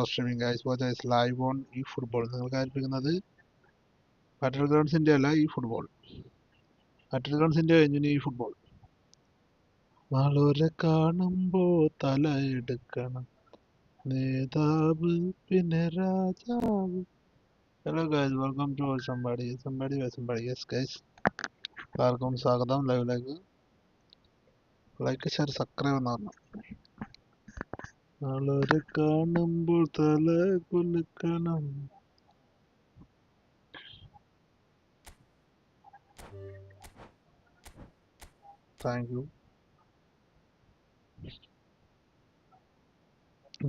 streaming guys. Bocha is live on eFootball. നിങ്ങൾക്ക് ആയിരിക്കുന്നത് ബാറ്റിൽ ഗ്രൗണ്ട്സിന്റെ അല്ല ഈ ഫുട്ബോൾ. ബാറ്റിൽ ഗ്രൗണ്ട്സിന്റെ കഴിഞ്ഞു ഈ ഫുട്ബോൾ. വളരെ കാണുമ്പോൾ തല എടുക്കണം നേതാവ് പിന്നെ രാജാവ്. Hello guys, welcome to somebody. Yes guys, എല്ലാവർക്കും സ്വാഗതം ലൈവിലേക്ക്. ലൈക്ക് ഷെയർ സബ്സ്ക്രൈബ് എന്ന് പറഞ്ഞു. വളരെ കാണുമ്പോൾ തല കുലുക്കണം. Thank you.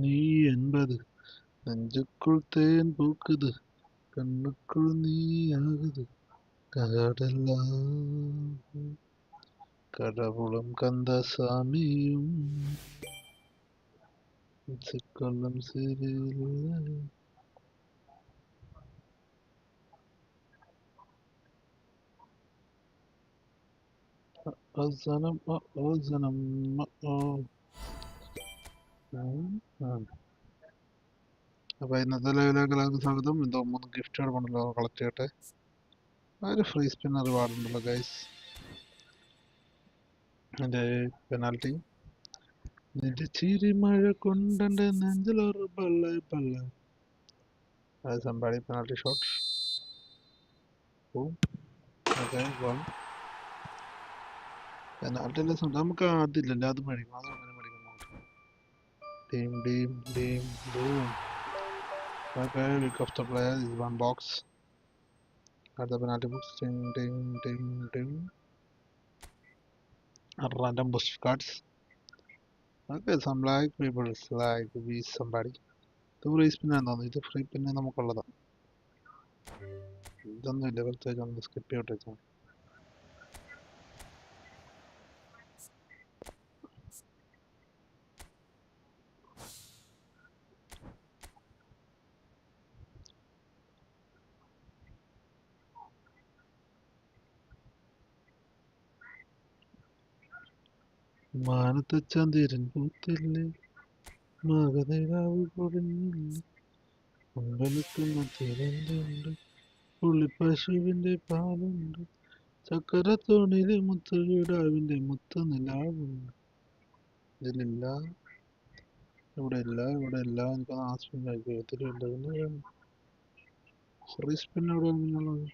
நீ என்பது நெஞ்சுக்குள் தேன் பூக்குது கண்ணுக்குள் நீ ஆகுது கடலாம் கடவுளும் கந்தசாமியும் சிக்கலும் சிறியில்லை. അവസാനം അവസാനം അപ്പൊ ഇന്നത്തെ ലൈവിലേക്ക് എല്ലാവർക്കും സ്വാഗതം. എന്തോ 3 ഗിഫ്റ്റുകൾ കൊണ്ടല്ലോ കളക്ട് ചെയ്യട്ടെ. ഒരു ഫ്രീ സ്പിന്നർ റിവാർഡ് ഉണ്ടല്ലോ ഗൈസ്. എന്റെ പെനാൽറ്റി നിന്റെ ചിരി മഴ കൊണ്ടെന്റെ നെഞ്ചിലൊരു പള്ള പള്ള. അത് സംബാടി penalty shot. Okay goal. Penalty അല്ല, നമുക്ക് അതില്ലല്ലോ, അത് മേടിക്കണം. അത് അങ്ങനെ മേടിക്കണം. Team team team boom. Okay, week of the player is one box. At the penalty box, ding ding ding ding. Random boost cards. Okay, some like people like we somebody. ഇത് free spin ആണെന്ന്. ഇത് free പിന്നെ നമുക്കുള്ളതാണ്. ഇതൊന്നും ഇല്ല, പ്രത്യേകിച്ച് ഒന്ന് skip ചെയ്തിട്ട്. മാനത്തെ ചന്ദ്രൻ പൂത്തില്ലേ, മകനിലാവ് പൊടിഞ്ഞില്ലേ, അമ്പലത്തുന്ന തിരണ്ടുണ്ട്, പുള്ളിപ്പശുവിന്റെ പാലുണ്ട്, ചക്കരത്തോണിലെ മുത്തുകിടാവിന്റെ മുത്ത് നിലാവുണ്ട്. ഇതിലില്ല, ഇവിടെ ഇല്ല, ഇവിടെ ഇല്ല. എനിക്ക് ആ സ്പിൻ കഴിക്കത്തില്ല. ഫ്രീ സ്പിൻ എവിടെ നിന്നുള്ളത്?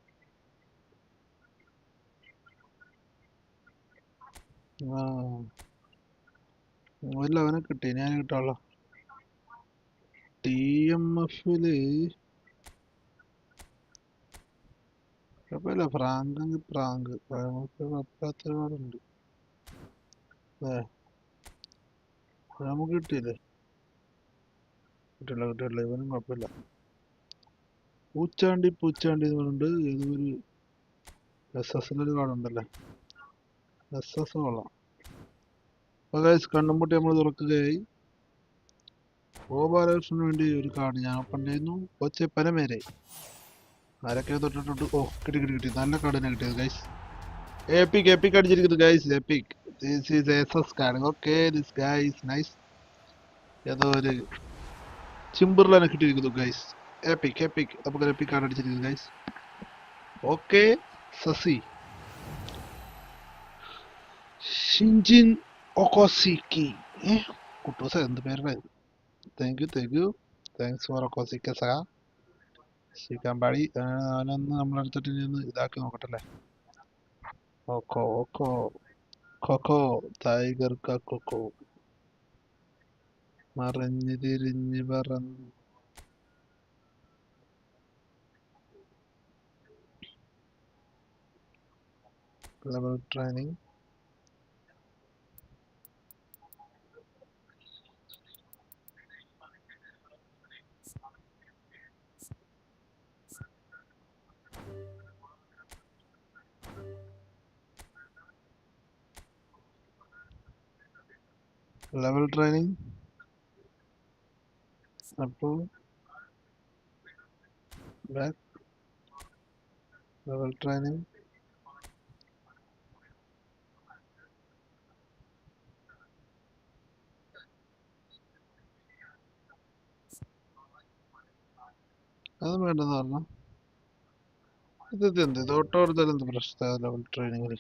ആ ഇല്ല, അവനെ കിട്ടി. ഞാൻ കിട്ടാളോ. TMFില് കുഴപ്പമില്ല. ഫ്രാങ്ക് എങ്കിൽ പ്രാങ്ക്. കുഴപ്പമില്ലാത്ത ഒരുപാടുണ്ട്. നമുക്ക് കിട്ടിയില്ലേ? കിട്ടില്ല. ഇവനും കുഴപ്പമില്ല. പൂച്ചാണ്ടി എന്ന് പറഞ്ഞിട്ട് ഏതൊരു SS-ന്റെ കാർഡുണ്ടല്ലേ. SS കൊള്ളാം. അപ്പൊ ഗൈസ്, കണ്ണുമുട്ടി നമ്മൾ തുറക്കുകയായി. ഗോപാലകൃഷ്ണന് വേണ്ടി ഒരു കാർഡ് ഞാൻ ഓപ്പൺ ചെയ്യുന്നു. കൊച്ചെ പനമേരെ ആരൊക്കെ തൊട്ടിട്ടുണ്ട്. ഓ, കിട്ടി. നല്ല കാർഡ് തന്നെ കിട്ടിയത് ഗൈസ്. എപ്പിക് അടിച്ചിരിക്കുന്നത് guys. Epic. This is SS card. Okay, this guys nice. ഏതോ ഒരു ചിമ്പറിലാണ് കിട്ടിയിരിക്കുന്നു ഗൈസ്. എപ്പിക് നമുക്ക് എപ്പിക് കാർഡ് അടിച്ചിരിക്കുന്നത് ഗൈസ്. ഓക്കെ, സസി ഷിൻജിൻ ഒക്കോസിക്കി. കുട്ടൂസ എന്ത് പേരുടെ. Thank you. താങ്ക്സ് ഫോർ ഒക്കോസിക്ക സഹ. ചിക്കൻ പാടി അവനൊന്ന് നമ്മളെടുത്തിട്ട് നിന്ന് ഇതാക്കി നോക്കട്ടല്ലേ. കൊക്കോ ടൈഗർ കൊക്കോ മറിഞ്ഞ് തിരിഞ്ഞ് പറന്ന്. Level training. അപ്പോൾ ബാക്ക് ലെവൽ ട്രെയിനിങ്. അത് വേണ്ടെന്ന് പറഞ്ഞു. ഇത് ഓട്ടോ എടുത്താൽ എന്ത് പ്രശ്നം ലെവൽ ട്രെയിനിങ്ങിൽ.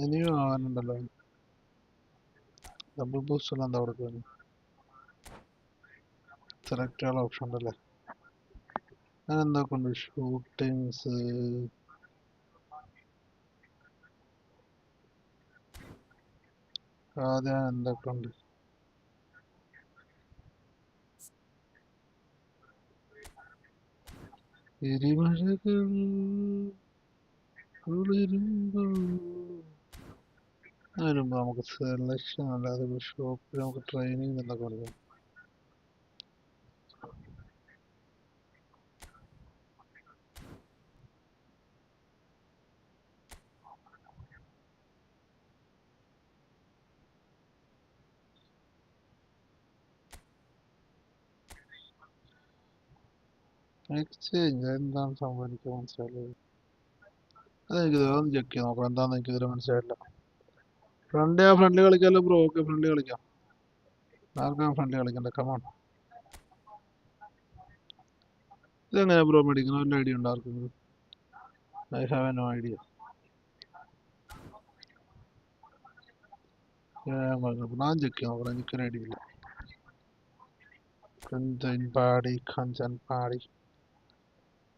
ഇനിയും ആവാനുണ്ടല്ലോ. ഡബിൾ ബൂസ്റ്റ് എല്ലാം എന്താ കൊടുക്കുന്നത്? സെലക്ട് ചെയ്യാനുള്ള ഓപ്ഷൻ ഉണ്ടല്ലേ. ഞാൻ എന്തൊക്കെ ഉണ്ട്? ഷൂട്ടിങ്സ്, ആദ്യം എന്തൊക്കെ ഉണ്ട്? എരിമഴകൾ കുളിരുമ്പോൾ അതിനുമ്പ് നമുക്ക് സെലക്ഷൻ അല്ലാതെ ഷോപ്പിൽ നമുക്ക് ട്രെയിനിങ് എന്തൊക്കെ കൊടുക്കും? എക്സ്ചേഞ്ച് എന്താണ് സംഭവം എനിക്ക് മനസ്സിലായില്ല. അതെനിക്ക് അതൊന്ന് ചെക്ക് ചെയ്ത് നോക്കാം എന്താണെന്ന് എനിക്ക് ഇതുവരെ മനസ്സിലായില്ല. ഫ്രണ്ട്ലി കളിക്കാമല്ലോ ബ്രോ. ഓക്കെ, ഫ്രണ്ട്ലി കളിക്കാം. ആർക്കാണ് ഫ്രണ്ട്ലി കളിക്കണ്ടേ? കമാൺ. ഇതെങ്ങനെയാ ബ്രോ മേടിക്കുന്നത്? വല്ല ഐഡിയ ഉണ്ടോ ആർക്കെങ്കിലും? I have no idea. ഞാൻ ചെക്ക് ചെയ്യാൻ നോക്കണം, എനിക്കൊരു ഐഡിയ ഇല്ല. കഞ്ചൻ പാടി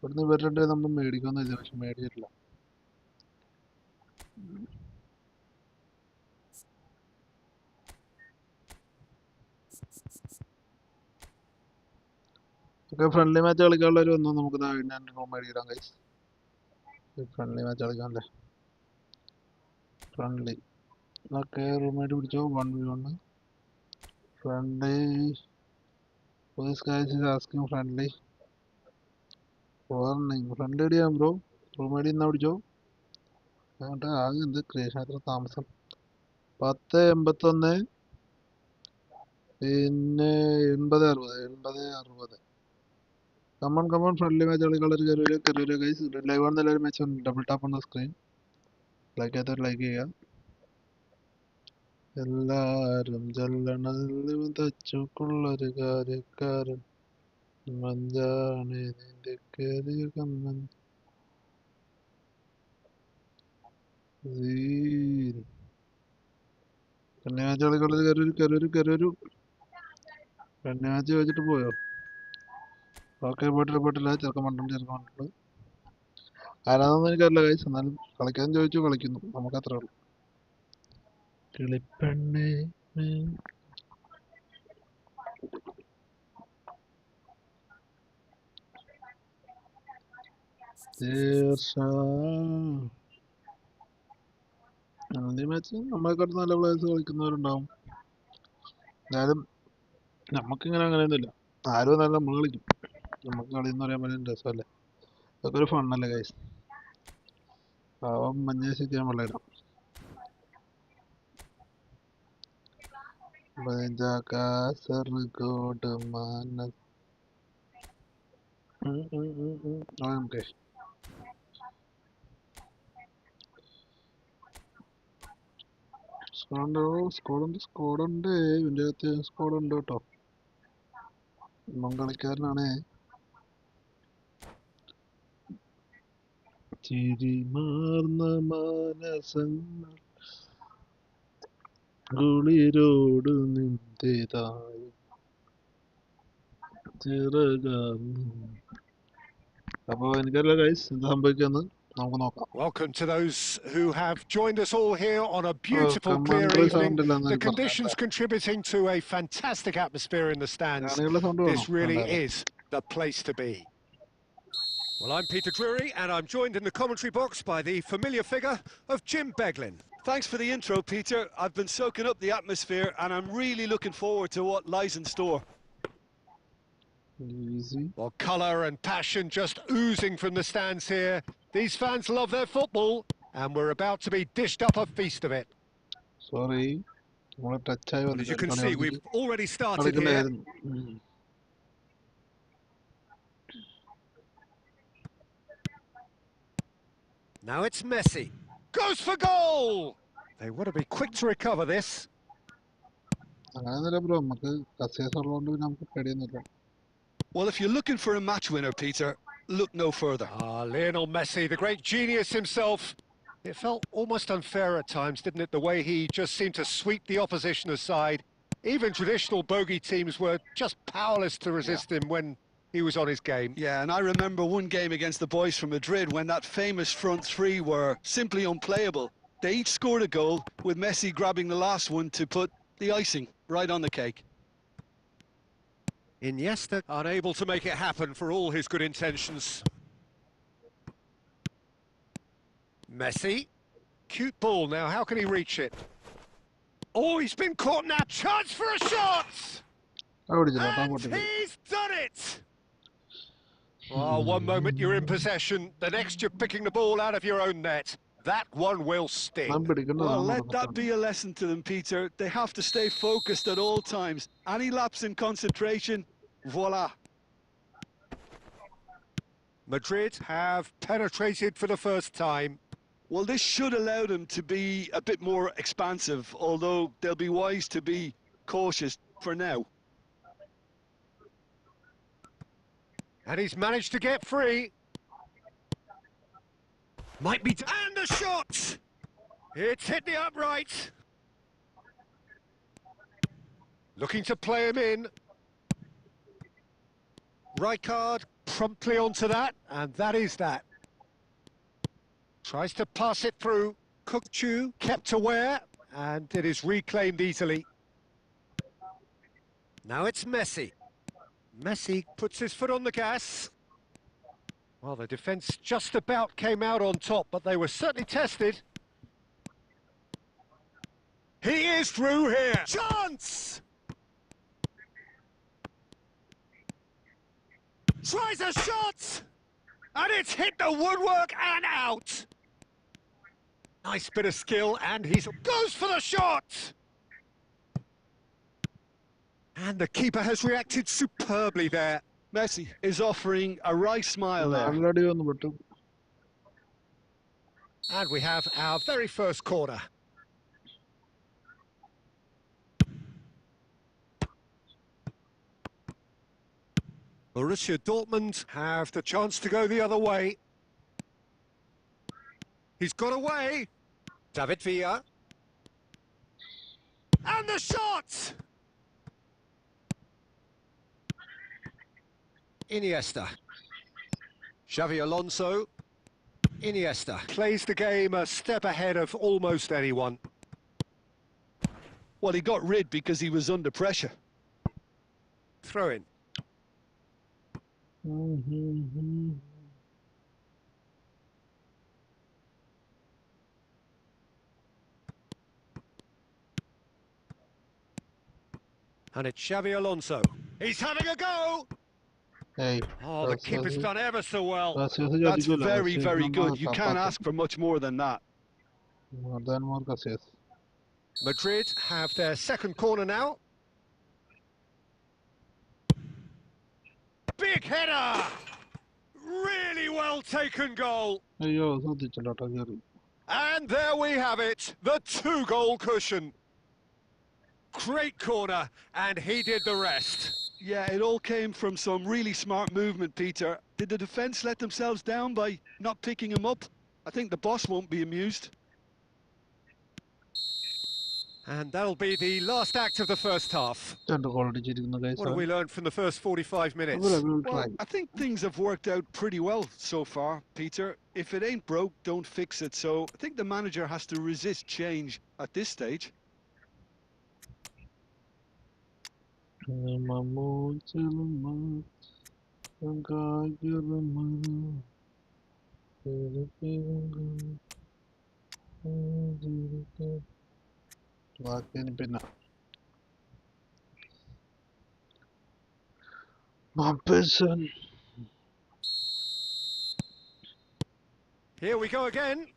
ഇവിടുന്ന് ഇവരുടെ നമ്മൾ മേടിക്കാന്ന് വെച്ചാൽ പക്ഷെ മേടിച്ചിട്ടില്ല. ഒക്കെ ഫ്രണ്ട്ലി മാച്ച് കളിക്കാനുള്ളവർ വന്നു. നമുക്ക് ഞാൻ റൂം മേടിക്കാം ഗൈസ്. ഫ്രണ്ട്ലി മാച്ച് കളിക്കാനല്ലേ? ഫ്രണ്ട്ലി ഓക്കെ, റൂംമേറ്റ് പിടിച്ചോ. 1v1 friendly. This guy is asking friendly. Warning. Friendly അടിയാം ബ്രോ. റൂംമേറ്റ് ഇന്ന് പിടിച്ചോ. അങ്ങോട്ട് ആകെ എന്ത് ക്രിയേഷൻ എത്ര താമസം? 1081 പിന്നെ 80 60. കമൺ ഫ്രണ്ട്ലി മാച്ച് കളിക്കാനുള്ള ഗൈസ്. ലൈവ് ആണ് എല്ലാവരും match. Double tap on the screen. Like ചെയ്യാത്തവർ ലൈക്ക് ചെയ്യുക. എല്ലാരും ചെല്ലണ തച്ചുക്കുള്ളൊരു കാര്യക്കാരൻ മഞ്ചാണ് നിന്റെ കേറിയ കമ്മൻ. കന്യാമാച്ച് കളിക്കുള്ളത് കരൂര് കന്യാമാച്ച് വെച്ചിട്ട് പോയോ? ഓക്കെ, പോയിട്ടില്ല. ചെറുക്കം കണ്ടിട്ടുണ്ട്. ആരാന്നൊന്നും എനിക്കറിയില്ല കൈസ്. എന്നാലും കളിക്കാൻ ചോദിച്ചു, കളിക്കുന്നു. നമുക്ക് അത്രേ ഉള്ളൂ. കിളിപ്പെണ്ണേ മാച്ച് നമ്മളെക്കാട്ട് നല്ല പ്ലേയേഴ്സ് കളിക്കുന്നവരുണ്ടാവും. എന്നാലും നമുക്കിങ്ങനെ അങ്ങനെയൊന്നുമില്ല. ആരും നല്ല നമ്മൾ കളിക്കും. നമുക്ക് കളിയെന്ന് പറയാൻ പറ്റുന്ന രസമല്ലേ? അതൊക്കെ ഒരു ഫണ്ണല്ലേ ഗൈസ്? പാവം മഞ്ഞേശിക്കാൻ വെള്ളയിടാം. കാസർഗോഡ് മാനസ് ഓക്കെ. സ്കോഡുണ്ട്. ഇതിൻ്റെ അകത്ത് സ്കോഡുണ്ട് കേട്ടോ. കളിക്കാരനാണ്. ചിരിമാർന്ന മാനസങ്ങൾ കുളിരോട് നിന്റേതായി ചിറകാർന്നു. അപ്പൊ എനിക്കറിയില്ല ഗൈസ് എന്താ സംഭവിക്കാന്ന്. നമുക്ക് നോക്കാം. Welcome to those who have joined us all here on a beautiful clear evening. The conditions contributing to a fantastic atmosphere in the stands. This really is the place to be. Well, I'm Peter Drury, and I'm joined in the commentary box by the familiar figure of Jim Beglin. Thanks for the intro, Peter. I've been soaking up the atmosphere, and I'm really looking forward to what lies in store. Easy. Well, colour and passion just oozing from the stands here. These fans love their football, and we're about to be dished up a feast of it. Sorry. Well, as you can see, we've already started here. Now it's Messi. Goes for goal! They want to be quick to recover this. Well, if you're looking for a match winner, Peter, look no further. Lionel Messi, the great genius himself. It felt almost unfair at times, didn't it? The way he just seemed to sweep the opposition aside. Even traditional bogey teams were just powerless to resist him when he was on his game. Yeah, and I remember one game against the boys from Madrid when that famous front three were simply unplayable. They each scored a goal, with Messi grabbing the last one to put the icing right on the cake. Iniesta unable to make it happen for all his good intentions. Messi. Cute ball now, how can he reach it? Oh, he's been caught now. Chance for a shot! And he's done it! Oh, one moment you're in possession, the next you're picking the ball out of your own net. That one will sting. Well, let that be a lesson to them, Peter. They have to stay focused at all times. Any lapse in concentration, voila. Madrid have penetrated for the first time. Well, this should allow them to be a bit more expansive, although they'll be wise to be cautious for now. And he's managed to get free. Might be... And the shot! It's hit the upright. Looking to play him in. Rijkaard promptly onto that, and that is that. Tries to pass it through. Kukchu kept aware, and it is reclaimed easily. Now it's Messi. Messi puts his foot on the gas. Well, the defence just about came out on top, but they were certainly tested. He is through here. Chance! Tries a shot! And it's hit the woodwork and out! Nice bit of skill, and he goes for the shot! And the keeper has reacted superbly there. Messi is offering a wry smile there. And we have our very first corner. Borussia Dortmund have the chance to go the other way. He's got away. David Villa. And the shot! Iniesta. Xavi Alonso. Iniesta plays the game a step ahead of almost anyone. Well, he got rid because he was under pressure. Throw in. And it's Xavi Alonso. He's having a go! Hey, Oh, the keeper's done ever so well. That's very, very good. You can't ask for much more than that. More than more cases. Madrid have their second corner now. Big header! Really well taken goal. Ayyo, ശ്രദ്ധിച്ചില്ല കേറി. And there we have it, the 2-goal cushion. Great corner, and he did the rest. Yeah, it all came from some really smart movement, Peter. Did the defence let themselves down by not picking him up? I think the boss won't be amused. And that'll be the last act of the first half. രണ്ട് goal അടിച്ചിരിക്കുന്നു guys. What have we learned from the first 45 minutes? Well, I think things have worked out pretty well so far, Peter. If it ain't broke, don't fix it. So I think the manager has to resist change at this stage. പിന്നെ Mampison. Here we go again.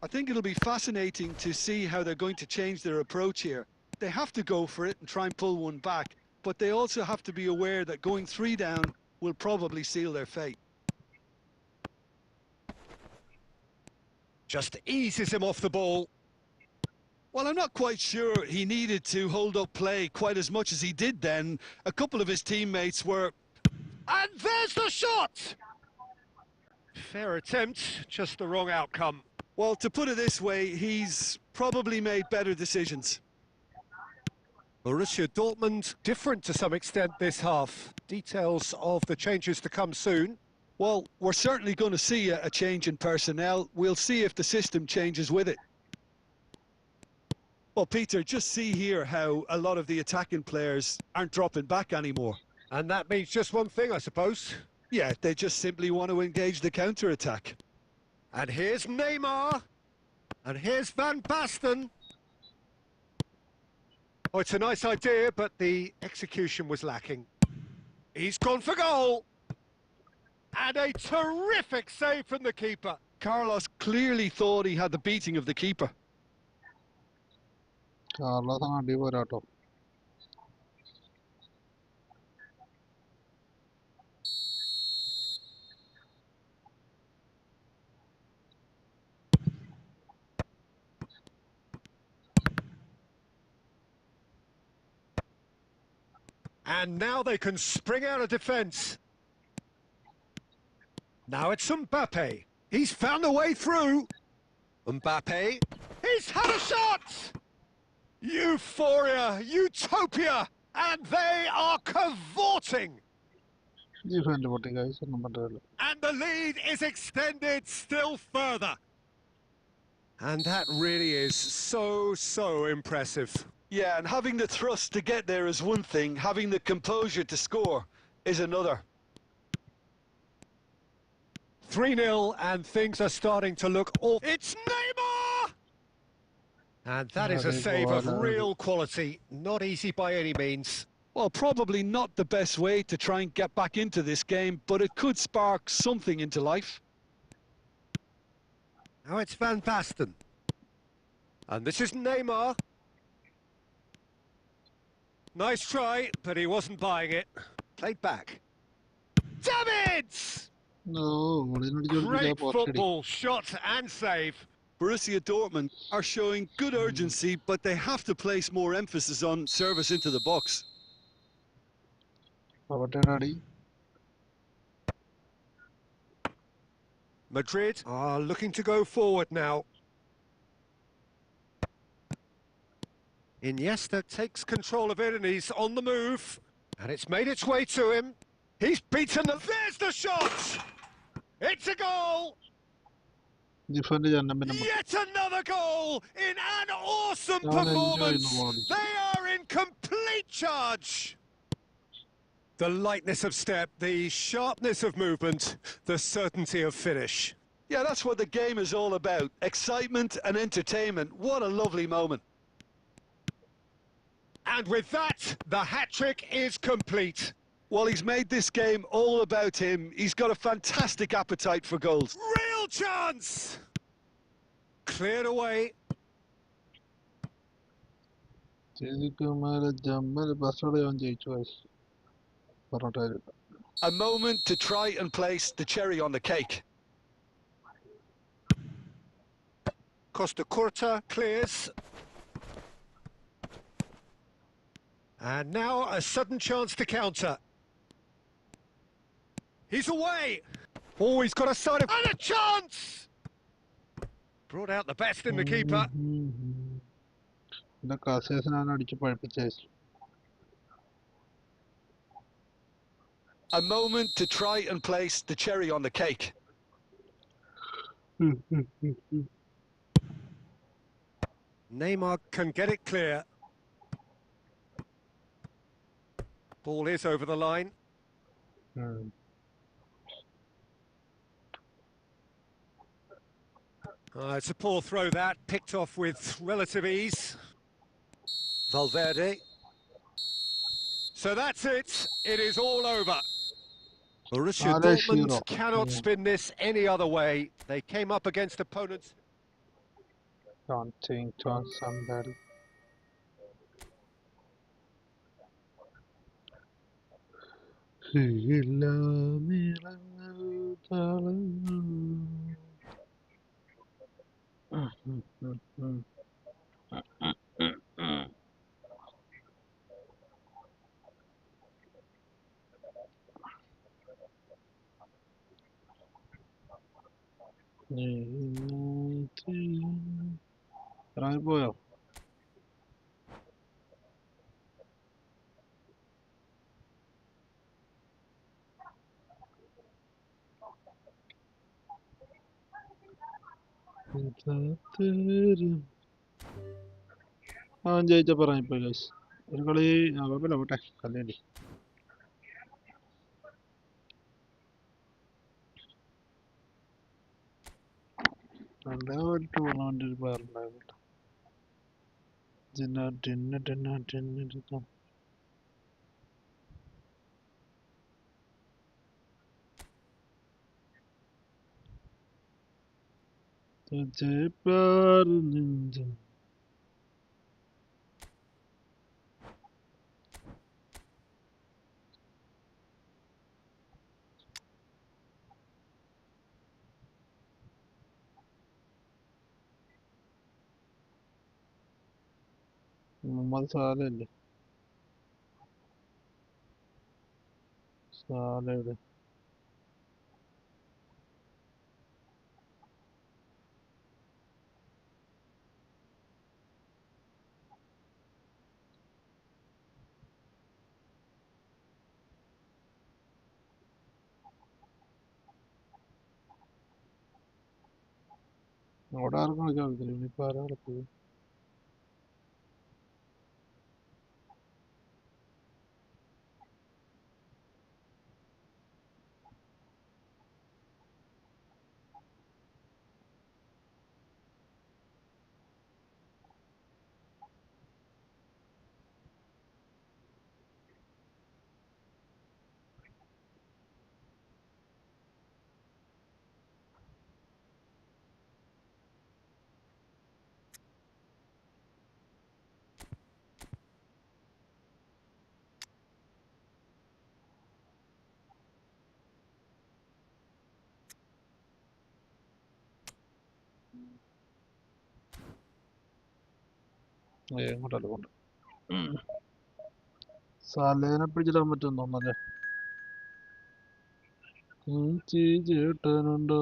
I think it'll be fascinating to see how they're going to change their approach here. They have to go for it and try and pull one back, but they also have to be aware that going 3 down will probably seal their fate. Just eases him off the ball. Well, I'm not quite sure he needed to hold up play quite as much as he did then. A couple of his teammates were... And there's the shot! Fair attempt, just the wrong outcome. Well, to put it this way, he's probably made better decisions. Borussia Dortmund different to some extent this half. Details of the changes to come soon. Well, we're certainly going to see a change in personnel. We'll see if the system changes with it. Well, Peter, just see here how a lot of the attacking players aren't dropping back anymore. And that means just one thing, I suppose. Yeah, they just simply want to engage the counter-attack. And here's Neymar. And here's Van Basten. Oh, it's a nice idea, but the execution was lacking. He's gone for goal. And a terrific save from the keeper. Carlos clearly thought he had the beating of the keeper. Carlos ആണ് അടിപൊളിയാട്ടോ. And now they can spring out of defence. Now it's Mbappe. He's found a way through. Mbappe. He's had a shot! Euphoria, utopia, and they are cavorting. Defend പൊട്ടി guys ഒന്നും പറ്റില്ല. And the lead is extended still further. And that really is so impressive. Yeah, and having the thrust to get there is one thing. Having the composure to score is another. 3-0 and things are starting to look awful. It's Neymar! And that is a save of real quality. Not easy by any means. Well, probably not the best way to try and get back into this game, but it could spark something into life. Now it's Van Basten. And this is Neymar. Nice try, but he wasn't buying it. Played back. Davids! No, Great football, shot and save. Borussia Dortmund are showing good urgency, but they have to place more emphasis on service into the box. Madrid are looking to go forward now. Iniesta takes control of it and he's on the move. And it's made its way to him. He's beaten the... There's the shot! It's a goal! Yet another goal in an awesome performance! They are in complete charge! The lightness of step, the sharpness of movement, the certainty of finish. Yeah, that's what the game is all about. Excitement and entertainment. What a lovely moment. And with that, the hat-trick is complete. Well, he's made this game all about him. He's got a fantastic appetite for goals. Real chance! Cleared away. A moment to try and place the cherry on the cake. Costa Curta clears. And now a sudden chance to counter. He's away! Oh, he's got a side of... And a chance! Brought out the best in the keeper. A moment to try and place the cherry on the cake. Neymar can get it clear. Ball is over the line. It's a poor throw that, picked off with relative ease. Valverde. So that's it. It is all over. Borussia Dortmund cannot spin this any other way. They came up against opponents. Taunting somebody. ഇറങ്ങിപ്പോയോ? അവൻ ജയിച്ചപ്പോ ഇറങ്ങിപ്പോയി guys. ഒരു കളി കുഴപ്പമില്ല, പോട്ടെ കളിയല്ലേ. നല്ല ഒരു tournament ഒരു പേരുണ്ടായിരുന്നു. तुझे प्यार नहीं മുഹമ്മദ് സാലല്ലേ? സാലയുടെ അവിടെ ആർക്കും കളിക്കാൻ പറ്റില്ല. ഇനിയിപ്പോ ആരാ കളിക്കുക? എങ്ങോട്ടല്ല കൊണ്ട് സാലേനെ പിടിച്ചിടാൻ പറ്റുമെന്ന് തോന്നല്ലേ? ചേട്ടനുണ്ടോ?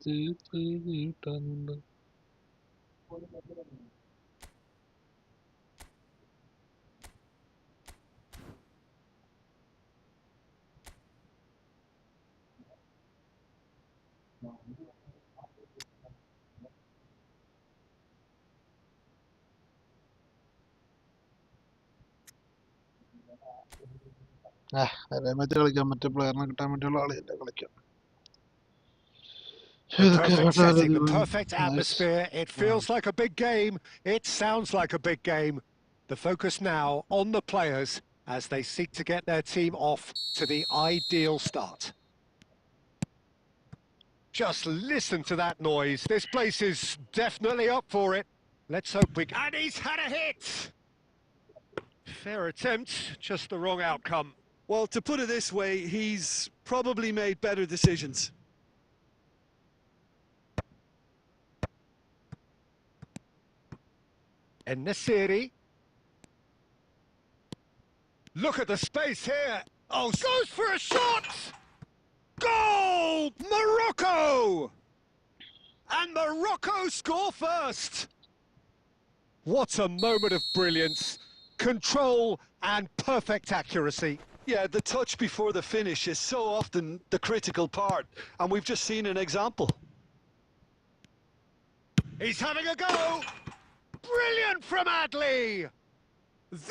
ചേട്ടനുണ്ടോ? അതേ മറ്റേ കളിക്കാൻ മറ്റേ പ്ലെയറിനെ കിട്ടാൻ വേണ്ടിയുള്ള കളിയല്ലേ കളിക്കാം. The perfect setting, the perfect atmosphere. It feels like a big game. It sounds like a big game. The focus now on the players as they seek to get their team off to the ideal start. Just listen to that noise. This place is definitely up for it. Let's hope we... And he's had a hit! Fair attempt, just the wrong outcome. Well, to put it this way, he's probably made better decisions. And Nasiri. Look at the space here. Oh, goes for a shot! Goal! Morocco! And Morocco score first. What a moment of brilliance. Control and perfect accuracy. Yeah, the touch before the finish is so often the critical part, and we've just seen an example. He's having a go! Brilliant from Adley!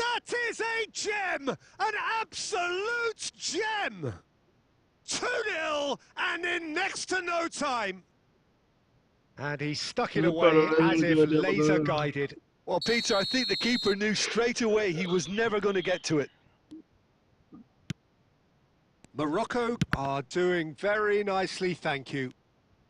That is a gem! An absolute gem! 2-0 and in next to no time. And he stuck it away as if laser guided. Well, Peter, I think the keeper knew straight away he was never going to get to it. Morocco are doing very nicely, thank you.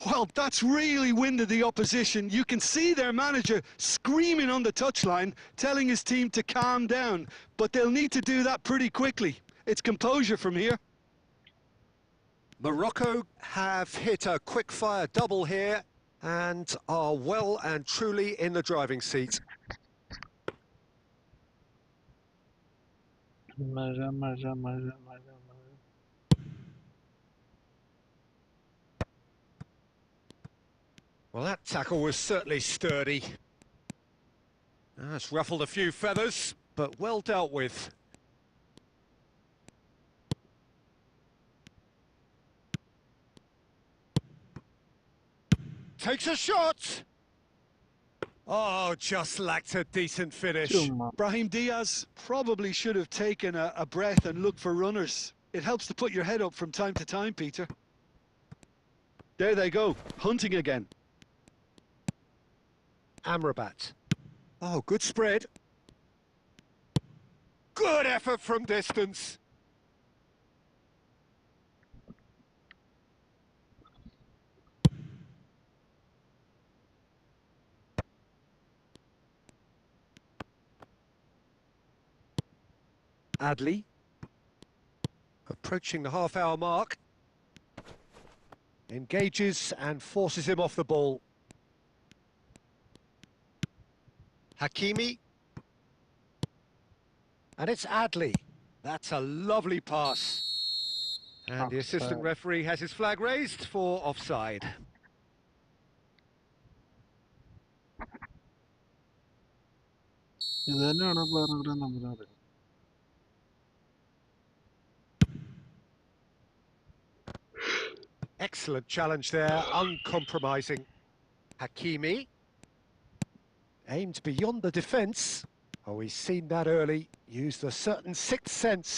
Well, that's really winded the opposition. You can see their manager screaming on the touchline, telling his team to calm down. But they'll need to do that pretty quickly. It's composure from here. Morocco have hit a quick-fire double here and are well and truly in the driving seat. Well, that tackle was certainly sturdy. It's ruffled a few feathers, but well dealt with. Takes a shot! Oh, just lacked a decent finish. ചുമ്മാ Brahim Diaz probably should have taken a breath and looked for runners. It helps to put your head up from time to time, Peter. There they go, hunting again. Amrabat. Oh, good spread. Good effort from distance. Adley. Approaching the half-hour mark. Engages and forces him off the ball. Hakimi. And it's Adley. That's a lovely pass. And the assistant Offside. referee has his flag raised for offside. ഇത് തന്നെയാണ് പ്ലെയറുടെ number. Excellent challenge there, uncompromising. Hakimi. Aimed beyond the defence. Oh, he's seen that early. Used a certain sixth sense.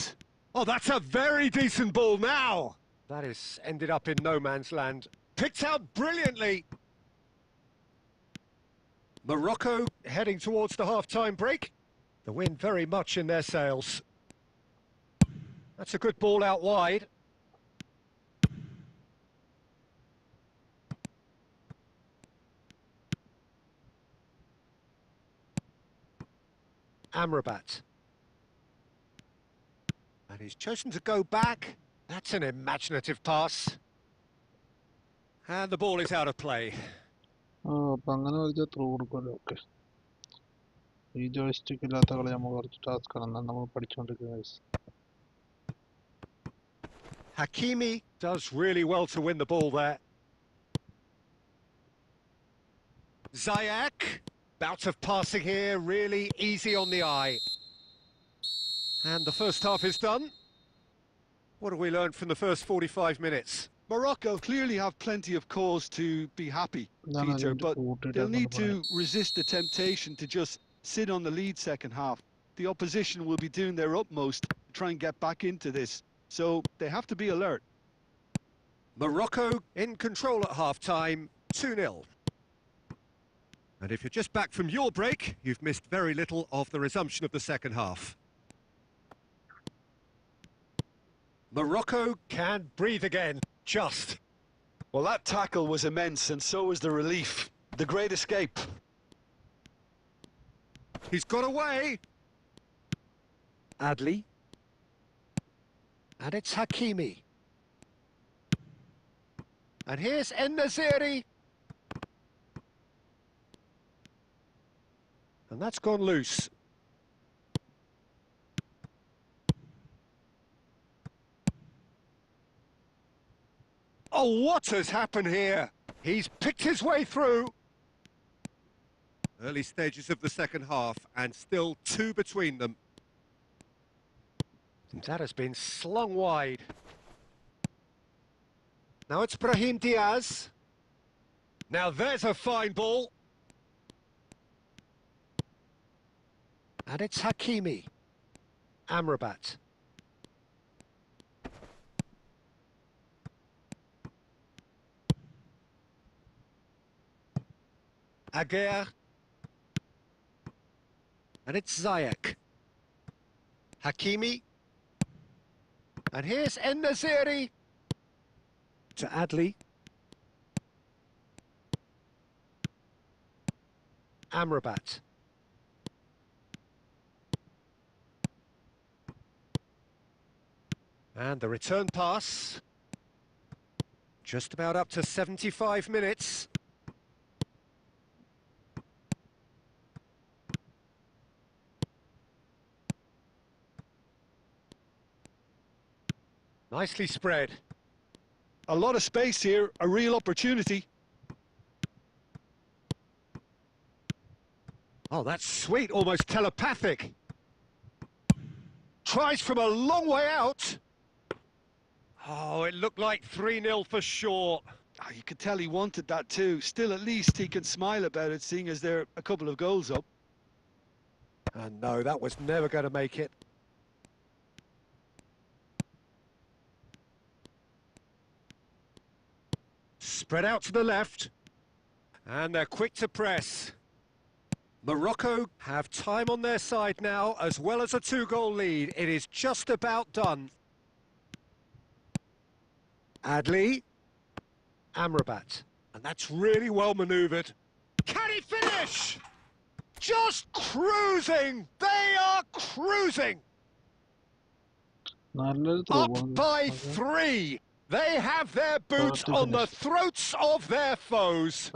Oh, that's a very decent ball now. That is ended up in no man's land. Picked out brilliantly. Morocco heading towards the half-time break. The wind very much in their sails. That's a good ball out wide. Amrabat. And he's chosen to go back. That's an imaginative pass. And the ball is out of play. അപ്പൊ അങ്ങനെ ഒരു through കൊടുക്കുമല്ലോ. Okay, ഈ joystick ഇല്ലാത്ത കളി നമ്മൾ കുറച്ച് task ആണ് നമ്മൾ പഠിച്ചുകൊണ്ടിരിക്കുന്നത്. Hakimi does really well to win the ball there. Ziyech, bout of passing here, really easy on the eye. And the first half is done. What have we learned from the first 45 minutes? Morocco clearly have plenty of cause to be happy, Peter, but they'll need to resist the temptation to just sit on the lead second half. The opposition will be doing their utmost to try and get back into this, so they have to be alert. Morocco in control at half-time, 2-0. And if you're just back from your break, you've missed very little of the resumption of the second half. Morocco can breathe again, just. Well, that tackle was immense, and so was the relief. The great escape. He's got away. Adley. And it's Hakimi. And here's En-Nesyri. And that's gone loose. Oh, what has happened here? He's picked his way through. Early stages of the second half, and still two between them. That has been slung wide. Now it's Brahim Diaz. Now there's a fine ball. And it's Hakimi. Amrabat. Aguirre. And it's Ziyech. Hakimi. And here's En-Nesyri. To Adley. Amrabat. And the return pass. Just about up to 75 minutes. Nicely spread. A lot of space here, a real opportunity. Oh, that's sweet, almost telepathic. Tries from a long way out. Oh, it looked like 3-0 for sure. Oh, you could tell he wanted that too. Still, at least he can smile about it, seeing as they're a couple of goals up. And no, that was never going to make it. Spread out to the left. And they're quick to press. Morocco have time on their side now, as well as a 2-goal lead. It is just about done. Adli. Amrabat. And that's really well manoeuvred. Can he finish? Just cruising! They are cruising! Up by 3! They have their boots on the throats of their foes.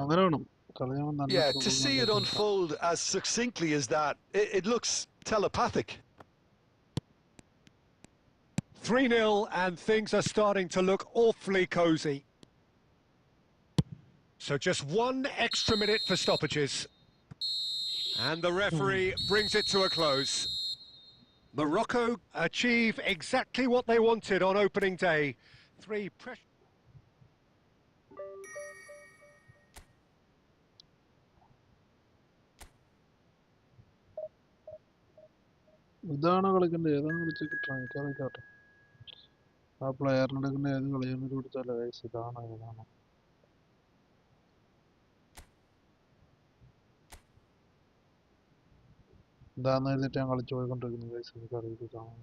Yeah, to see it unfold as succinctly as that, it looks telepathic. 3-0 and things are starting to look awfully cosy. So just 1 extra minute for stoppages. And the referee brings it to a close. Morocco achieve exactly what they wanted on opening day. 3 pressure. ഇതാണ് കളിക്കേണ്ടത്, ഏതാണ് കളിച്ച് കിട്ടണം എനിക്കറിയില്ലാട്ടോ. ആ പ്ലെയറിന് എടുക്കേണ്ട ഏത് കളിയാണ് കൊടുത്തല്ലേ guys, ഇതാണ് ഏതാണ് ഇതാന്ന് എഴുതിട്ട് ഞാൻ കളിച്ചു പോയിക്കൊണ്ടിരിക്കുന്നു ഗൈസ്, എനിക്കറിയില്ല ഇതാണ്.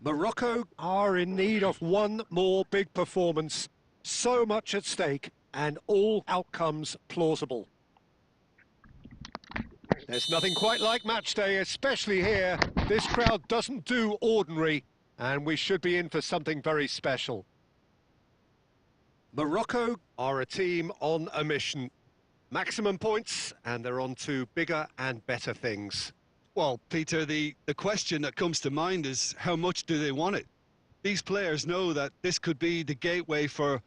Morocco are in need of one more big performance. So much at stake and all outcomes plausible. There's nothing quite like match day, especially here. This crowd doesn't do ordinary, and we should be in for something very special. Morocco are a team on a mission. Maximum points, and they're on to bigger and better things. Well, Peter, the question that comes to mind is how much do they want it? These players know that this could be the gateway for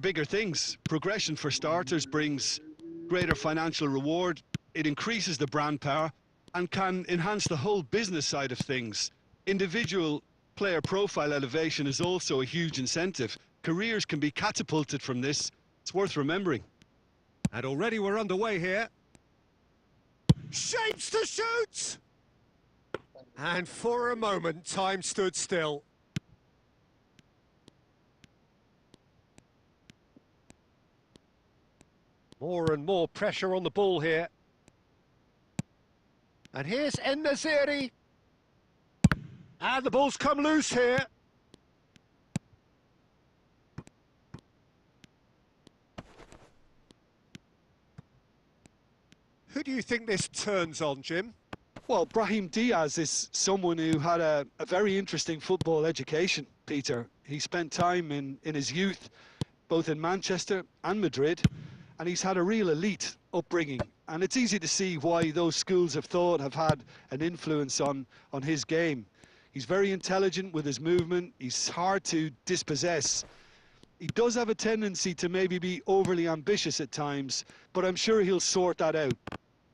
bigger things. Progression, for starters, brings greater financial reward. It increases the brand power and can enhance the whole business side of things. Individual player profile elevation is also a huge incentive. Careers can be catapulted from this. It's worth remembering. And already we're underway here. Shapes to shoot! And for a moment, time stood still. More and more pressure on the ball here. And here's En-Nesyri. And the ball's come loose here. Who do you think this turns on, Jim? Well, Brahim Diaz is someone who had a very interesting football education, Peter. He spent time in his youth, both in Manchester and Madrid, and he's had a real elite upbringing. And it's easy to see why those schools of thought have had an influence on his game. He's very intelligent with his movement. He's hard to dispossess. He does have a tendency to maybe be overly ambitious at times, but I'm sure he'll sort that out.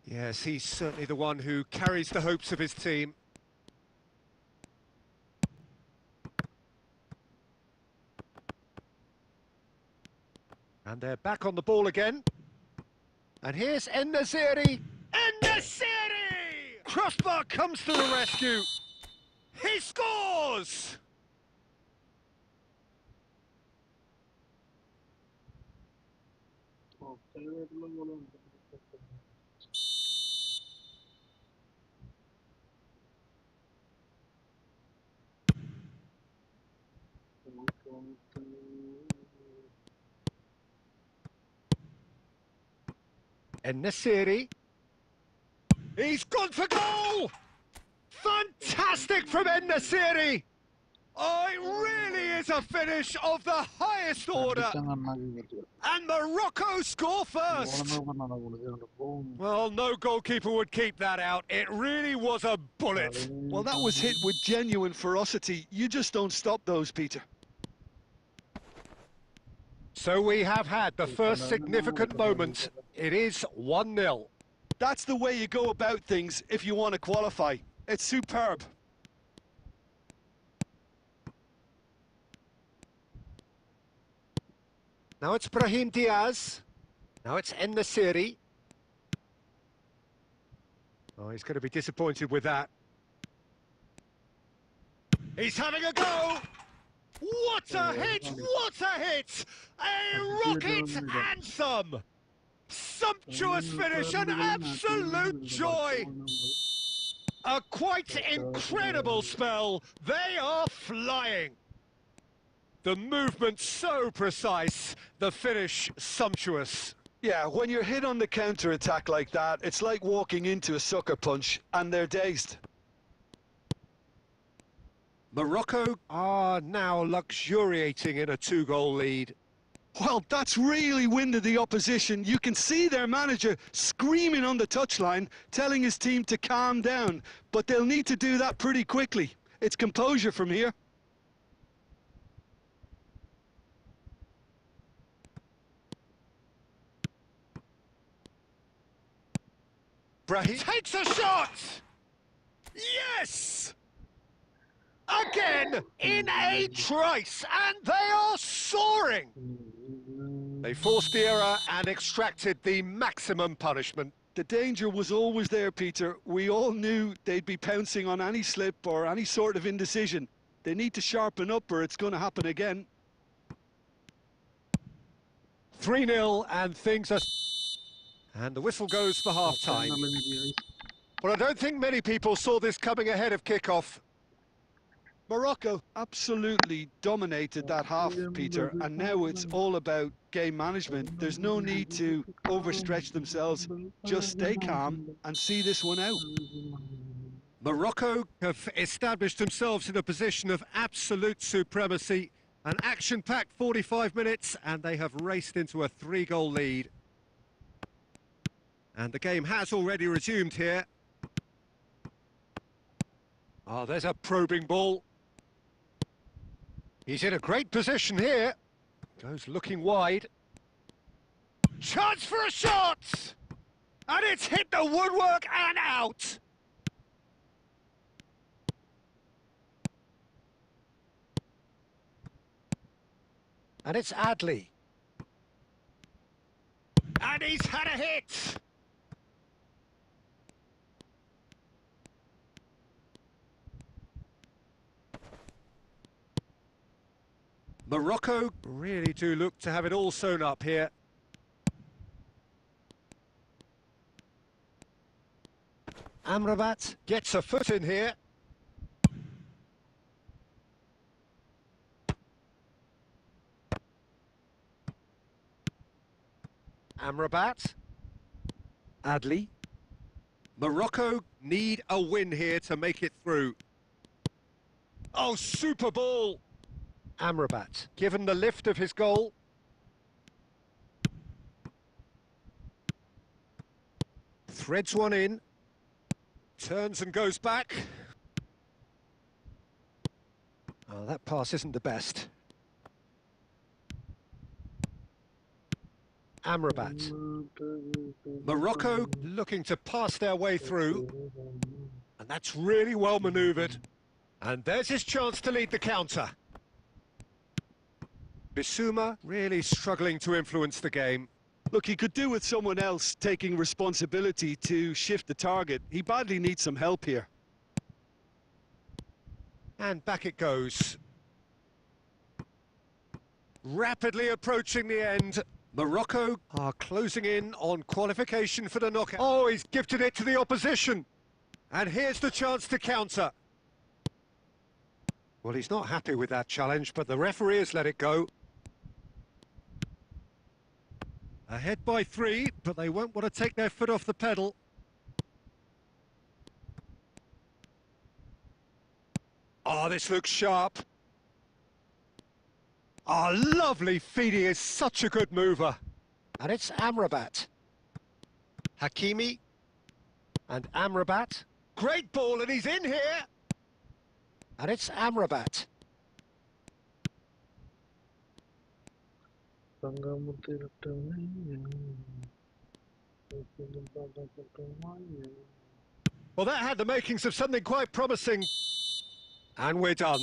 Yes, he's certainly the one who carries the hopes of his team. And they're back on the ball again. And here's En-Nesyri. En-Nesyri! Crossbar comes to the rescue. He scores! En-Nesyri. He's gone for goal! Fantastic from En-Nesyri! Oh, it really is a finish of the highest order. And Morocco score first. Well, no goalkeeper would keep that out. It really was a bullet. Well, that was hit with genuine ferocity. You just don't stop those, Peter. So we have had the first significant moment. It is 1-0. That's the way you go about things if you want to qualify. It's superb. Now it's Brahim Diaz. Now it's En-Nesyri. Oh, he's going to be disappointed with that. He's having a go! What a hit! What a hit! A rocket anthem! Sumptuous finish, an absolute joy! A quite incredible spell. They are flying. The movement so precise, the finish sumptuous. Yeah, when you're hit on the counter-attack like that, it's like walking into a sucker punch, and they're dazed. Morocco are now luxuriating in a 2-goal lead. Well, that's really winded the opposition. You can see their manager screaming on the touchline, telling his team to calm down. But they'll need to do that pretty quickly. It's composure from here. Brahim takes a shot! Yes! Again, in a trice, and they are soaring! They forced the error and extracted the maximum punishment. The danger was always there, Peter. We all knew they'd be pouncing on any slip or any sort of indecision. They need to sharpen up or it's going to happen again. 3-0 and things are... And the whistle goes for half-time. Well, I don't think many people saw this coming ahead of kick-off. Morocco absolutely dominated that half, Peter, and now it's all about game management. There's no need to overstretch themselves. Just stay calm and see this one out. Morocco have established themselves in a position of absolute supremacy. An action-packed 45 minutes, and they have raced into a 3-goal lead. And the game has already resumed here. Oh, there's a probing ball. He's in a great position here. Goes looking wide. Chance for a shot! And it's hit the woodwork and out! And it's Adli. And he's had a hit! Morocco really do look to have it all sewn up here. Amrabat gets a foot in here. Amrabat. Adli. Morocco need a win here to make it through. Oh, super ball! Amrabat, given the lift of his goal. Threads one in. Turns and goes back. Oh, that pass isn't the best. Amrabat. Morocco looking to pass their way through. And that's really well manoeuvred. And there's his chance to lead the counter. Bissouma really struggling to influence the game. Look, he could do with someone else taking responsibility to shift the target. He badly needs some help here. And back it goes. Rapidly approaching the end. Morocco are closing in on qualification for the knockout. Oh, he's gifted it to the opposition. And here's the chance to counter. Well, he's not happy with that challenge, but the referee has let it go. Ahead by 3, but they won't want to take their foot off the pedal. Oh, this looks sharp. Oh, lovely feed. He is such a good mover. And it's Amrabat. Hakimi. And Amrabat. Great ball, and he's in here. And it's Amrabat. Well, that had the makings of something quite promising. And we're done.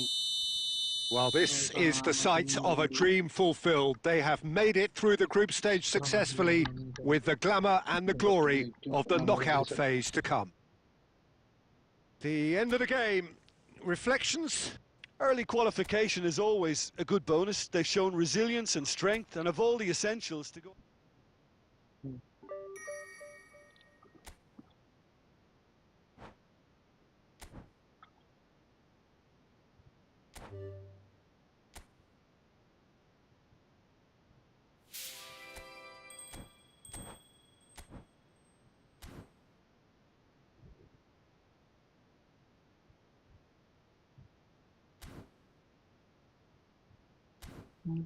Well, this is the sight of a dream fulfilled. They have made it through the group stage successfully, with the glamour and the glory of the knockout phase to come. The end of the game. Reflections? Early qualification is always a good bonus. They've shown resilience and strength and have all the essentials to go.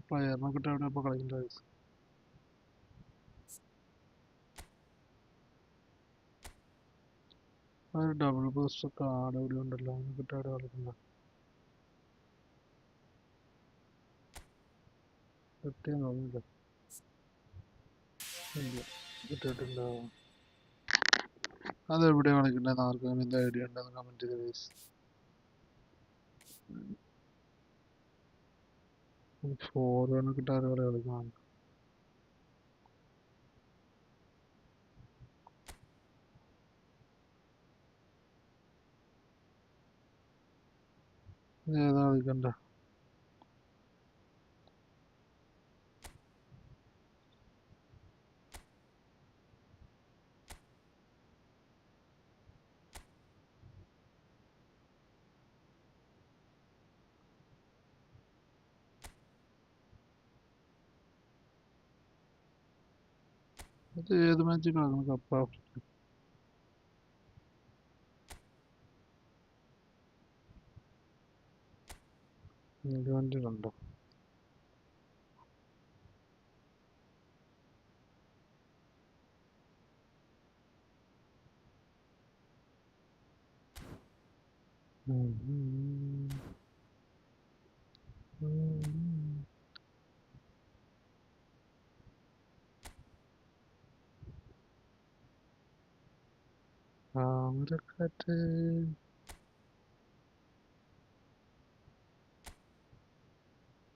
Player, no good at playing guys. A double boost card, I would underline good at all. Other video like the idea and the commentary is 4 and guitar. Yeah, we can. The magic cup.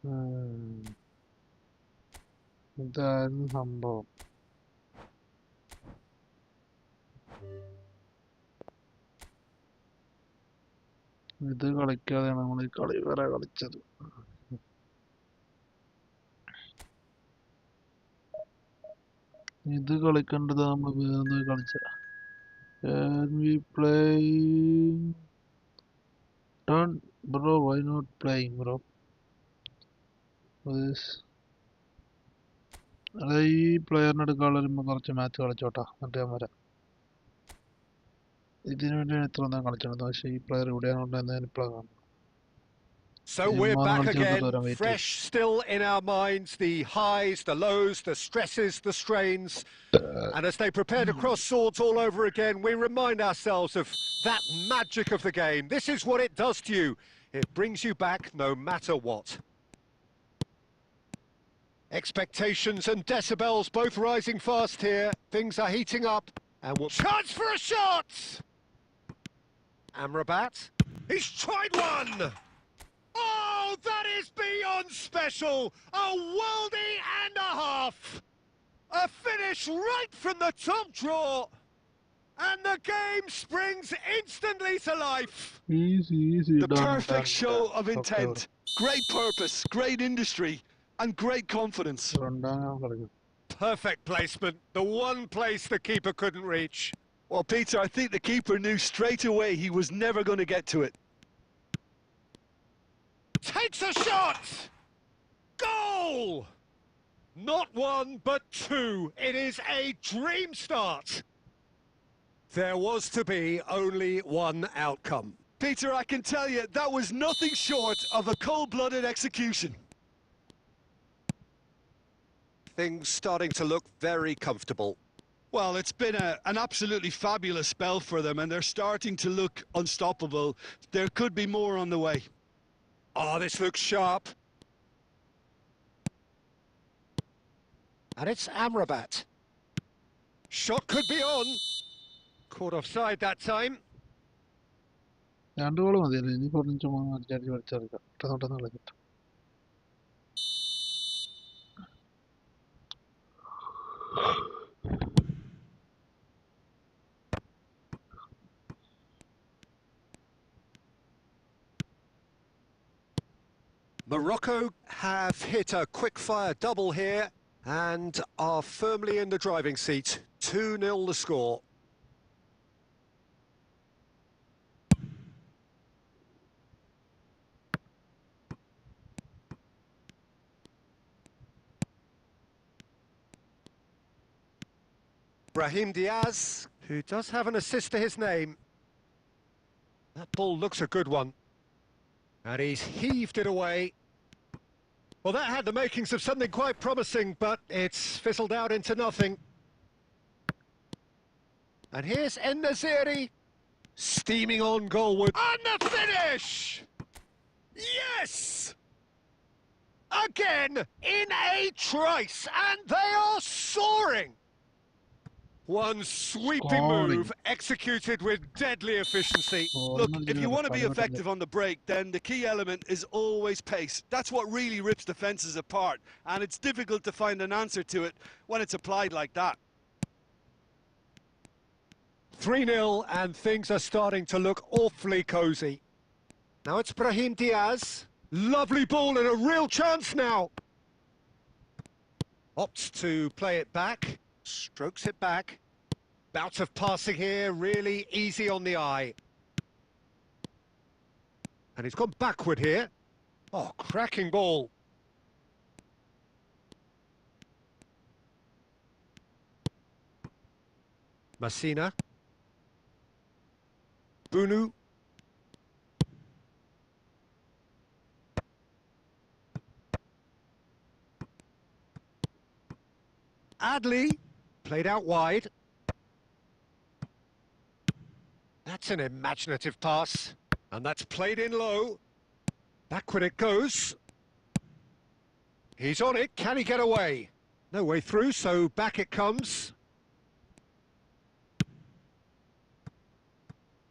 Random. ഇതായിരുന്നു സംഭവം. ഇത് കളിക്കാതെയാണ് നമ്മൾ ഈ കളി വേറെ കളിച്ചത്. ഇത് കളിക്കേണ്ടത് നമ്മൾ വേറെ കളിച്ച. Can we play? Don't, bro. Why not playing, bro? This. അല്ല ഈ പ്ലെയറിനെ എടുക്കാൻ വരുമ്പോൾ കുറച്ച് മാച്ച് കളിച്ചോട്ടാ, എന്നിട്ട് ഞാൻ വരാം. ഇതിനു വേണ്ടിയാണ് ഇത്ര നേരം കളിച്ചത്, പക്ഷേ ഈ പ്ലെയർ ഇവിടെയാണ് ഞാൻ ഇപ്പോഴാണ് കാണുന്നത്. So we're back again, fresh still in our minds, the highs, the lows, the stresses, the strains. And as they prepare to cross swords all over again, we remind ourselves of that magic of the game. This is what it does to you. It brings you back no matter what. Expectations and decibels both rising fast here. Things are heating up. And we'll... Chance for a shot! Amrabat. He's tried one! Oh, that is beyond special! A worldie and a half! A finish right from the top draw! And the game springs instantly to life! Easy. The perfect show of intent. Great purpose, great industry, and great confidence. Perfect placement, the one place the keeper couldn't reach. Well, Peter, I think the keeper knew straight away he was never going to get to it. Takes a shot! Goal! Not one, but two. It is a dream start. There was to be only one outcome. Peter, I can tell you, that was nothing short of a cold-blooded execution. Things starting to look very comfortable. Well, it's been an absolutely fabulous spell for them, and they're starting to look unstoppable. There could be more on the way. Oh, this looks sharp. And it's Amrabat. Shot could be on. Caught offside that time. രണ്ട് goal മതിയല്ലേ ഇനി കുറഞ്ഞ അടിച്ചടിച്ച് പഠിച്ചെടുക്കാം പെട്ടെന്ന് കളിച്ചിട്ട്. Morocco have hit a quick-fire double here and are firmly in the driving seat. 2-0 the score. Brahim Diaz, who does have an assist to his name. That ball looks a good one. And he's heaved it away. Well, that had the makings of something quite promising, but it's fizzled out into nothing. And here's En-Nesyri, steaming on goalward. And the finish! Yes! Again, in a trice, and they are soaring! One sweeping move executed with deadly efficiency. Look, if you want to be effective on the break, then the key element is always pace. That's what really rips defences apart, and it's difficult to find an answer to it when it's applied like that. 3-0, and things are starting to look awfully cosy. Now it's Brahim Diaz. Lovely ball and a real chance now. Opts to play it back. Strokes it back. Bout of passing here, really easy on the eye. And he's gone backward here. Oh, cracking ball. Messina. Bunu. Adli, played out wide. That's an imaginative pass, and that's played in low. Backward it goes. He's on it, can he get away? No way through, so back it comes.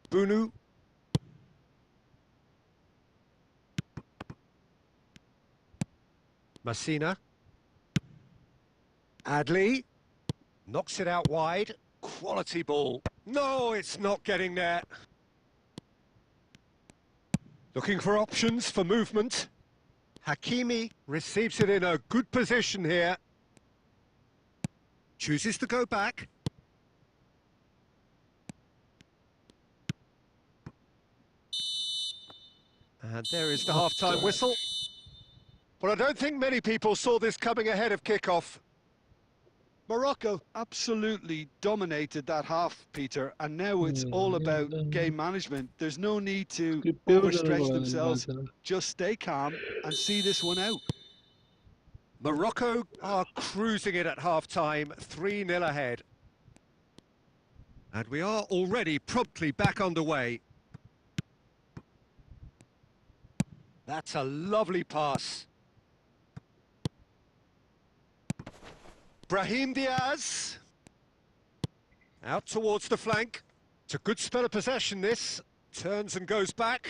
Bunu. Messina. Adli knocks it out wide. Quality ball. No, it's not getting there. Looking for options for movement. Hakimi receives it in a good position here. Chooses to go back. And there is the half-time whistle. But I don't think many people saw this coming ahead of kick-off. Morocco absolutely dominated that half, Peter, and now it's all about game management. There's no need to overstretch themselves. Just stay calm and see this one out. Morocco are cruising it at half-time, 3-0 ahead. And we are already promptly back underway. That's a lovely pass. Brahim Diaz. Out towards the flank. It's a good spell of possession, this. Turns and goes back.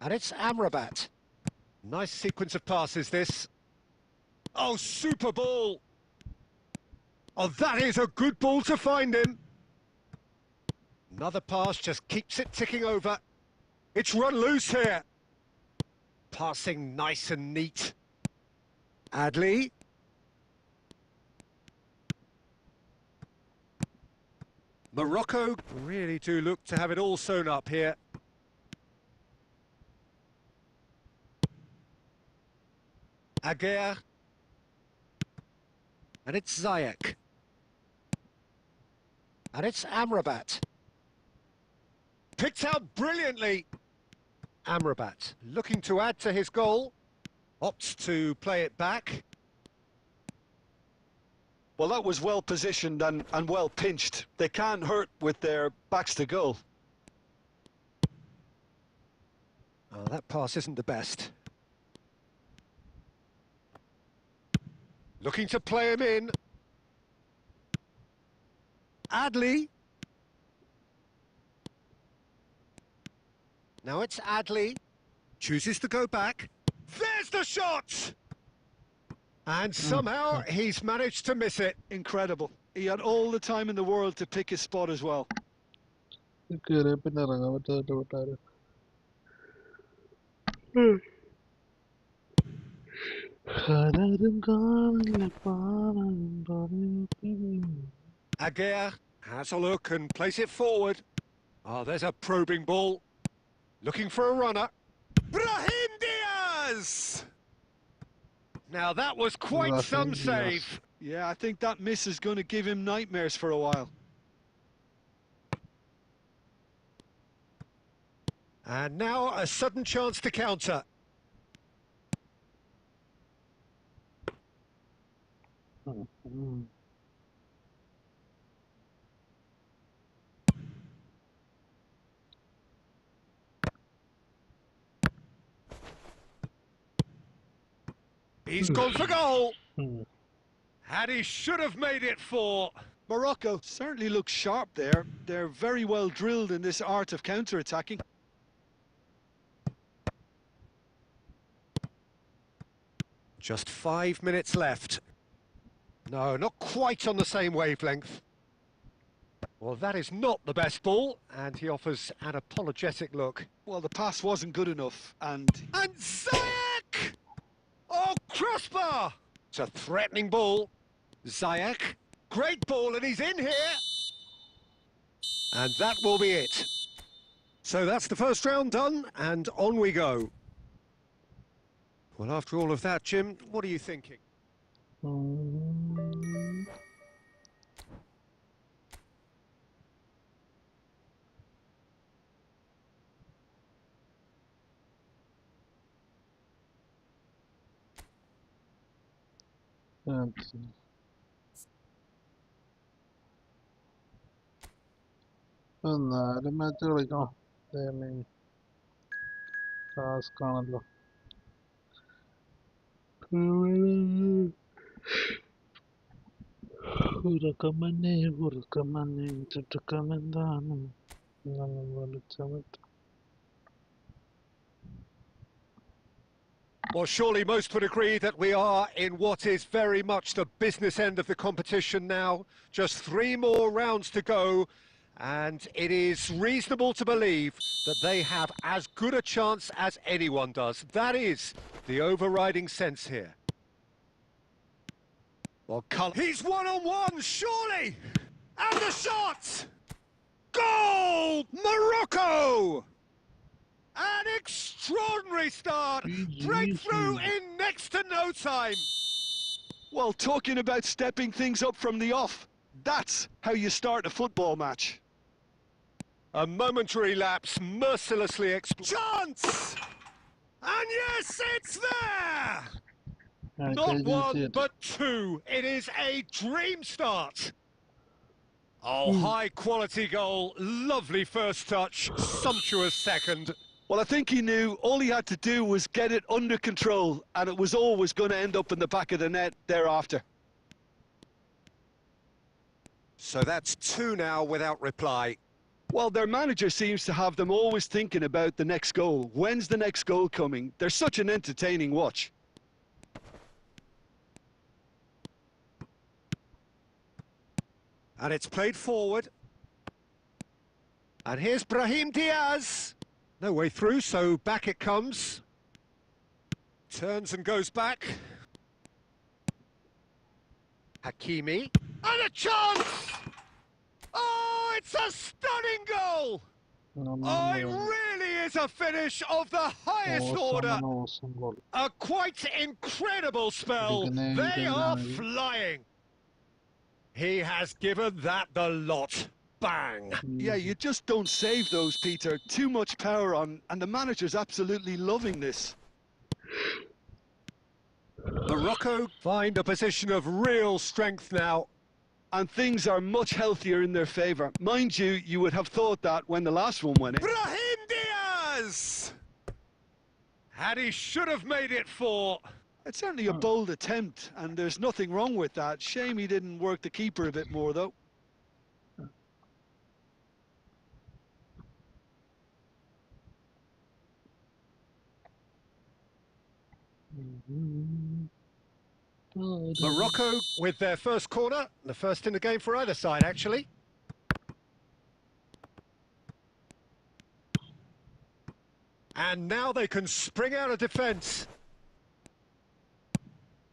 And it's Amrabat. Nice sequence of passes, this. Oh, super ball! Oh, that is a good ball to find him. Another pass just keeps it ticking over. It's run loose here. Passing nice and neat. Adli. Morocco really do look to have it all sewn up here. Aguirre. And it's Ziyech. And it's Amrabat. Picked out brilliantly. Amrabat looking to add to his goal. Opts to play it back. Well, that was well positioned and well pinched. They can't hurt with their backs to goal. Oh, that pass isn't the best. Looking to play him in. Adley. Now it's Adley. Chooses to go back. There's the shot! And somehow he's managed to miss it. Incredible. He had all the time in the world to pick his spot as well. Aguirre has a look and plays it forward. Oh, there's a probing ball. Looking for a runner. Brahim Diaz! Now that was quite some save. Yeah, I think that miss is going to give him nightmares for a while. And now a sudden chance to counter. He's gone for goal. And he should have made it 4. Morocco certainly looks sharp there. They're very well drilled in this art of counter-attacking. Just 5 minutes left. No, not quite on the same wavelength. Well, that is not the best ball, and he offers an apologetic look. Well, the pass wasn't good enough, and Ziyech! Oh, crossbar! It's a threatening ball. Ziyech, great ball, and he's in here. And that will be it. So that's the first round done, and on we go. Well, after all of that, Jim, what are you thinking? എന്നാലും match കളിക്കണം. Task ആണല്ലോ. ഉറക്കമന്നെ ഉറക്കമന്നെ ചുറ്റുക്കമെന്താണ് Well, surely most would agree that we are in what is very much the business end of the competition now. Just 3 more rounds to go, and it is reasonable to believe that they have as good a chance as anyone does. That is the overriding sense here. Well, he's one-on-one, surely! And the shot! Goal! Morocco! An extraordinary start! Breakthrough in next to no time! well, talking about stepping things up from the off, that's how you start a football match. A momentary lapse, mercilessly chance! And yes, it's there! Not 1, but 2. It is a dream start. Oh, high-quality goal. Lovely first touch. Sumptuous second. Well, I think he knew all he had to do was get it under control, and it was always going to end up in the back of the net thereafter. So that's 2 now without reply. Well, their manager seems to have them always thinking about the next goal. When's the next goal coming? They're such an entertaining watch. And it's played forward. And here's Brahim Diaz. No way through, so back it comes. Turns and goes back. Hakimi. And a chance! Oh, it's a stunning goal! Oh, it really is a finish of the highest order. A quite incredible spell. They are flying. He has given that the lot. Bang! Yeah, you just don't save those, Peter. Too much power on, and the manager's absolutely loving this. Morocco find a position of real strength now. And things are much healthier in their favour. Mind you, you would have thought that when the last one went in. Brahim Diaz! And he should have made it 4. It's certainly a bold attempt, and there's nothing wrong with that. Shame he didn't work the keeper a bit more, though. Morocco with their first corner, the first in the game for either side, actually. And now they can spring out of defence.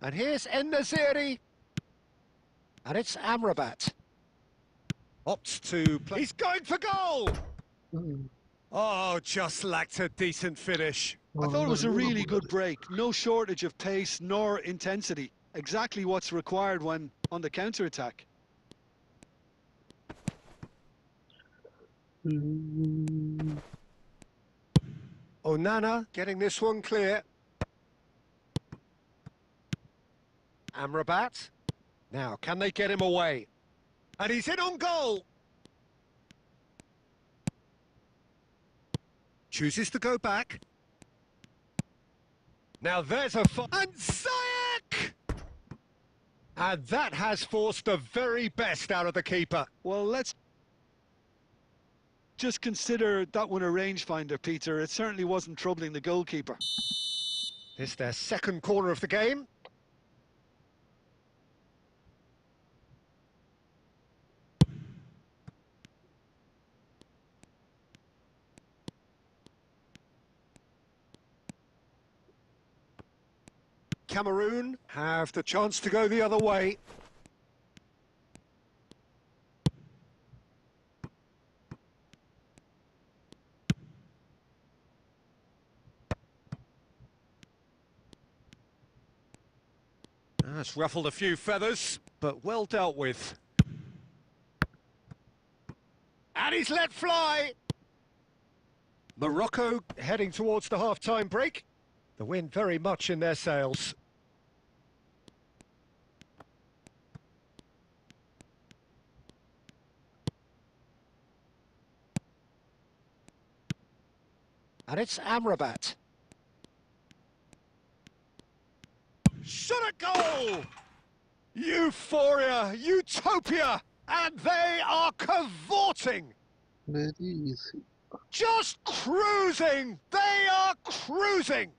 And here's En-Nesyri. And it's Amrabat. Opts to play. He's going for goal! Oh, just lacked a decent finish. I thought it was a really good break. No shortage of pace nor intensity. Exactly what's required when on the counter-attack. Onana getting this one clear. Amrabat. Now, can they get him away? And he's in on goal! Chooses to go back. Now there's a... And Ziyech! And that has forced the very best out of the keeper. Well, let's just consider that one a rangefinder, Peter. It certainly wasn't troubling the goalkeeper. This is their second corner of the game. Cameroon have the chance to go the other way. That's ruffled a few feathers, but well dealt with. And he's let fly! Morocco heading towards the half-time break. The wind very much in their sails. And it's Amrabat. Shot a goal! Euphoria, utopia, and they are cavorting. Very easy. Just cruising! They are cruising!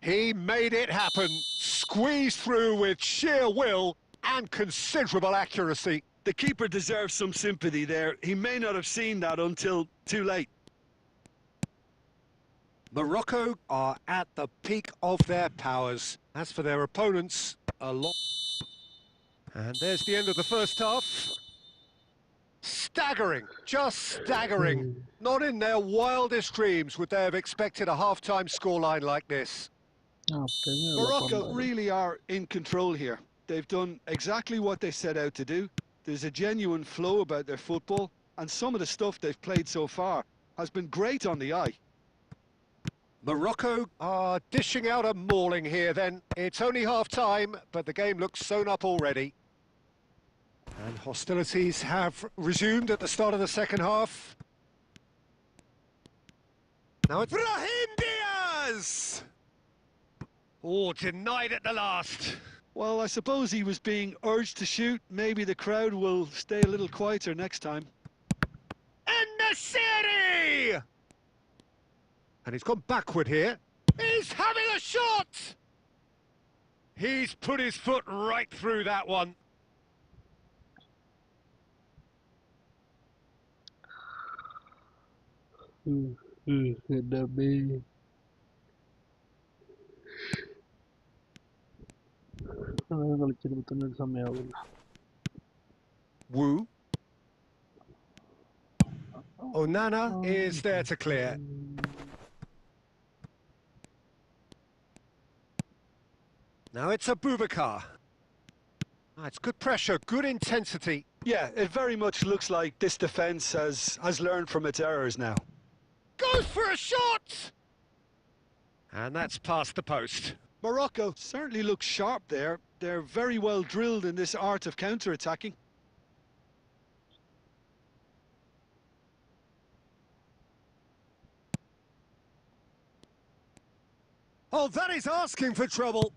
He made it happen, squeezed through with sheer will and considerable accuracy. The keeper deserves some sympathy there. He may not have seen that until too late. Morocco are at the peak of their powers. As for their opponents, a lot. And there's the end of the first half. Staggering, just staggering. Not in their wildest dreams would they have expected a half-time scoreline like this. Morocco really are in control here. They've done exactly what they set out to do. There's a genuine flow about their football, and some of the stuff they've played so far has been great on the eye. Morocco are dishing out a mauling here then. It's only half-time, but the game looks sewn up already. And hostilities have resumed at the start of the second half. Now it's Brahim Diaz! Oh, denied at the last. Well, I suppose he was being urged to shoot. Maybe the crowd will stay a little quieter next time. En-Nesyri! And he's gone backward here. He's having a shot! He's put his foot right through that one. Wu. Onana is there to clear. Now it's Abubakar. It's good pressure, good intensity. Yeah, it very much looks like this defence has learned from its errors now. Goes for a shot! And that's past the post. Morocco certainly looks sharp there. They're very well drilled in this art of counter-attacking. Oh, that is asking for trouble.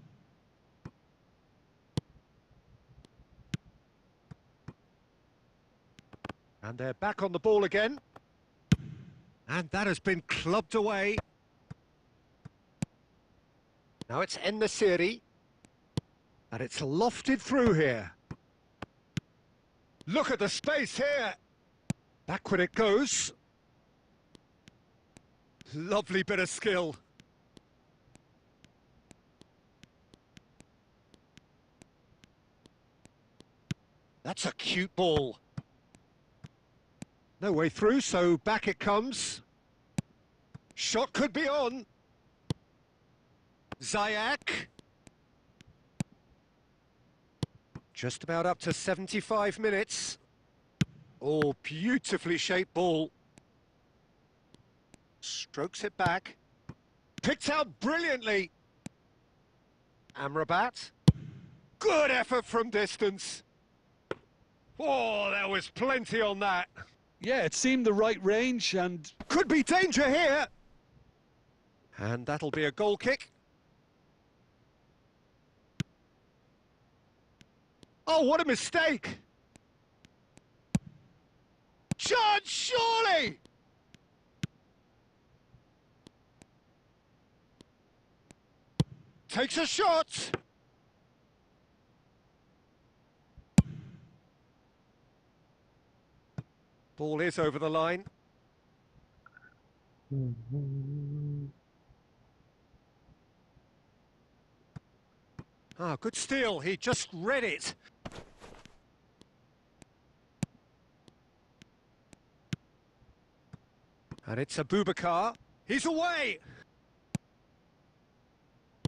And they're back on the ball again. And that has been clubbed away. Now it's En-Nesyri. And it's lofted through here. Look at the space here. Backward it goes. Lovely bit of skill. That's a cute ball. No way through, so back it comes. Shot could be on. Ziyech. Just about up to 75 minutes. Oh, beautifully shaped ball. Strokes it back. Picked out brilliantly. Amrabat. Good effort from distance. Oh, there was plenty on that. Yeah, it seemed the right range and... Could be danger here. And that'll be a goal kick. Oh, what a mistake! Chance, surely! Takes a shot! Ball is over the line. Ah, good steal, he just read it. And it's Abubakar. He's away!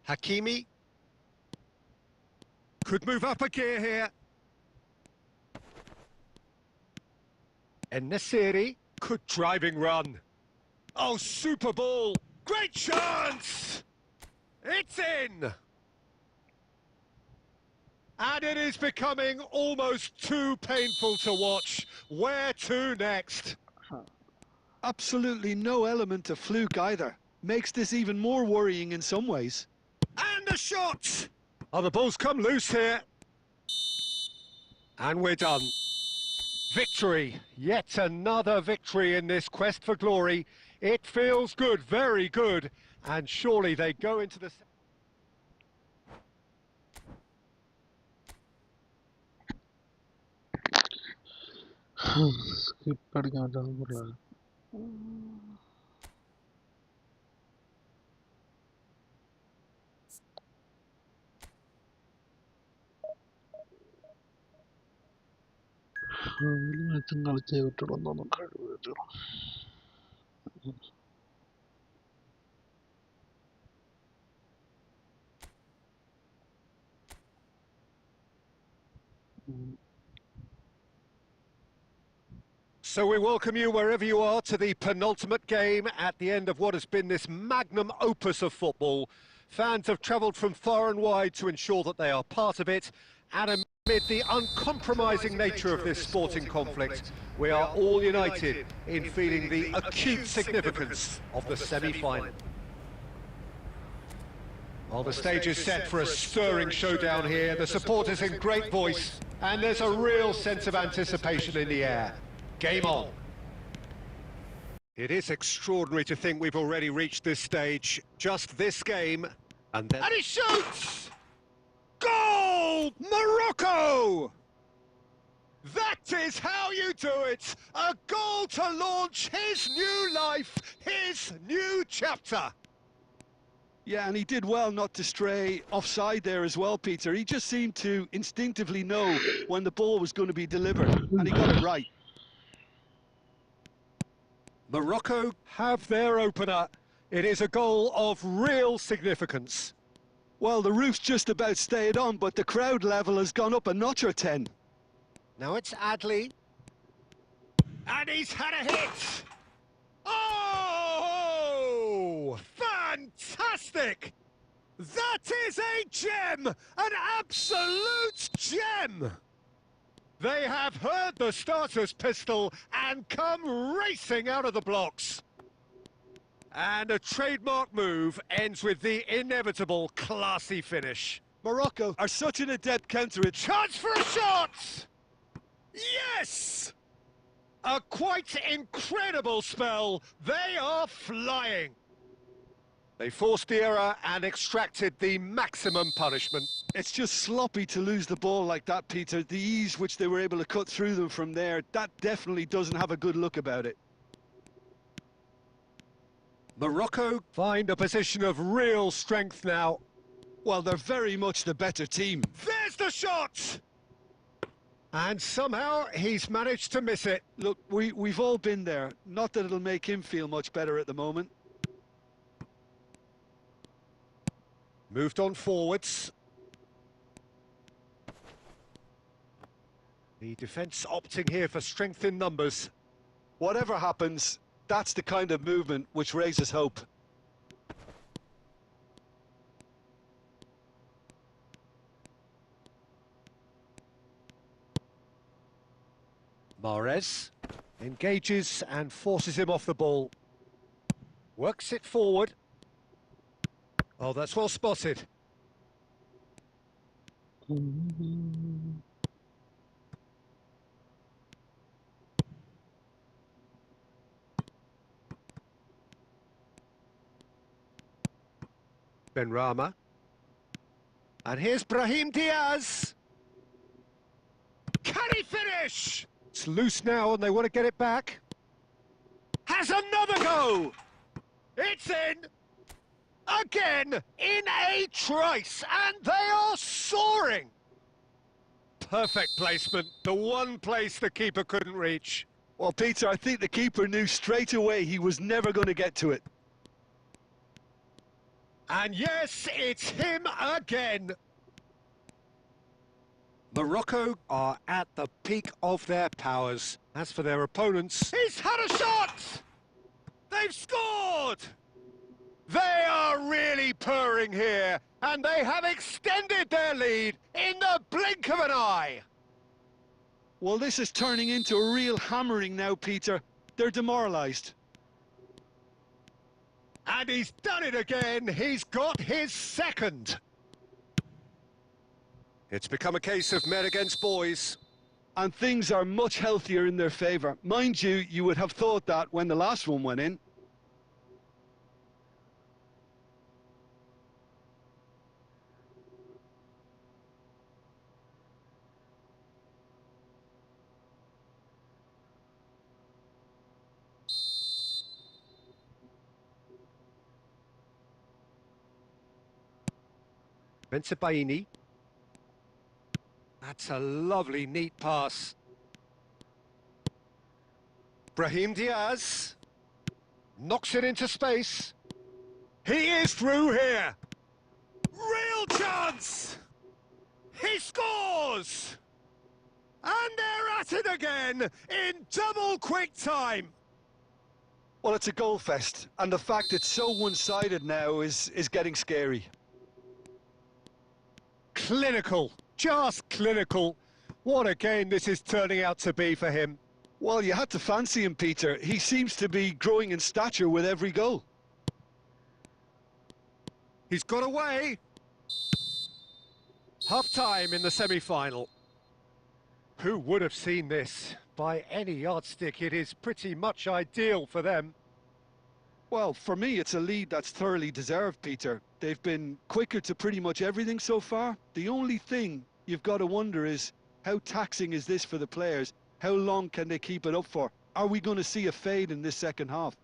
Hakimi. Could move up a gear here. En-Nesyri. Good driving run. Oh, super ball. Great chance! It's in! And it is becoming almost too painful to watch. Where to next? Absolutely no element of fluke either. Makes this even more worrying in some ways. And the shot! Oh, the ball's come loose here. And we're done. Victory. Yet another victory in this quest for glory. It feels good, very good. And surely they go into the... Skip അടിക്കാൻ പറ്റാതെ മാച്ചും കളിച്ചേ വിട്ടിടൊന്നും കഴിവ്. So we welcome you wherever you are to the penultimate game at the end of what has been this magnum opus of football. Fans have travelled from far and wide to ensure that they are part of it, and amid the uncompromising nature of this sporting conflict, we are all united in feeling the acute significance of the semi-final. Well, the stage is set for a stirring showdown here, the supporters in great voice, and there's a real sense of anticipation in the air. Game on. It is extraordinary to think we've already reached this stage. Just this game, and then... And he shoots! Goal! Morocco! That is how you do it! A goal to launch his new life, his new chapter! Yeah, and he did well not to stray offside there as well, Peter. He just seemed to instinctively know when the ball was going to be delivered, and he got it right. Morocco have their opener. It is a goal of real significance. Well, the roof's just about stayed on, but the crowd level has gone up a notch or 10. Now it's Adli. And he's had a hit! Oh! Fantastic! That is a gem! An absolute gem! They have heard the starter's pistol and come racing out of the blocks. And a trademark move ends with the inevitable classy finish. Morocco are such an adept counter. Chance for a shot! Yes! A quite incredible spell. They are flying. They forced the error and extracted the maximum punishment. It's just sloppy to lose the ball like that, Peter. The ease which they were able to cut through them from there, that definitely doesn't have a good look about it. Morocco find a position of real strength now. Well, they're very much the better team. There's the shot! And somehow he's managed to miss it. Look, we've all been there. Not that it'll make him feel much better at the moment. Moved on forwards. The defence opting here for strength in numbers. Whatever happens, that's the kind of movement which raises hope. Mahrez engages and forces him off the ball. Works it forward. Oh, that's well spotted. Benrahma. And here's Brahim Diaz. Can he finish? It's loose now and they want to get it back. Has another go! It's in! Again, in a trice, and they are soaring! Perfect placement, the one place the keeper couldn't reach. Well, Peter, I think the keeper knew straight away he was never going to get to it. And yes, it's him again. Morocco are at the peak of their powers. As for their opponents, he's had a shot! They've scored! They are really purring here, and they have extended their lead in the blink of an eye. Well, this is turning into a real hammering now, Peter. They're demoralised. And he's done it again. He's got his second. It's become a case of men against boys. And things are much healthier in their favour. Mind you, you would have thought that when the last one went in. Bensebaini. That's a lovely, neat pass. Brahim Diaz knocks it into space. He is through here. Real chance! He scores! And they're at it again in double quick time. Well, it's a goal fest, and the fact it's so one-sided now is getting scary. Clinical, just clinical. What a game this is turning out to be for him. Well, you had to fancy him, Peter. He seems to be growing in stature with every goal. He's got away. Half-time in the semi-final. Who would have seen this? By any yardstick, it is pretty much ideal for them. Well, for me, it's a lead that's thoroughly deserved, Peter. They've been quicker to pretty much everything so far. The only thing you've got to wonder is, how taxing is this for the players? How long can they keep it up for? Are we going to see a fade in this second half?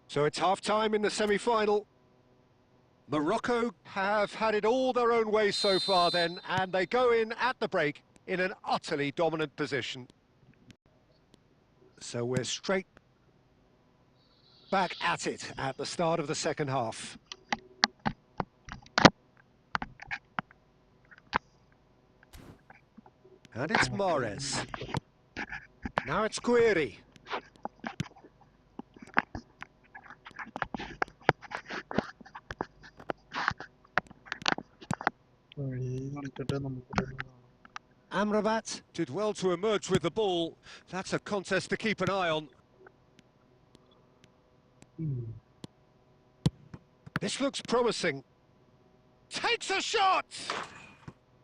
So it's half-time in the semi-final. Morocco have had it all their own way so far then, and they go in at the break in an utterly dominant position. So we're straight back at it at the start of the second half. And it's Mahrez. Now it's Guiri. Amrabat did well to emerge with the ball. That's a contest to keep an eye on. This looks promising. Takes a shot!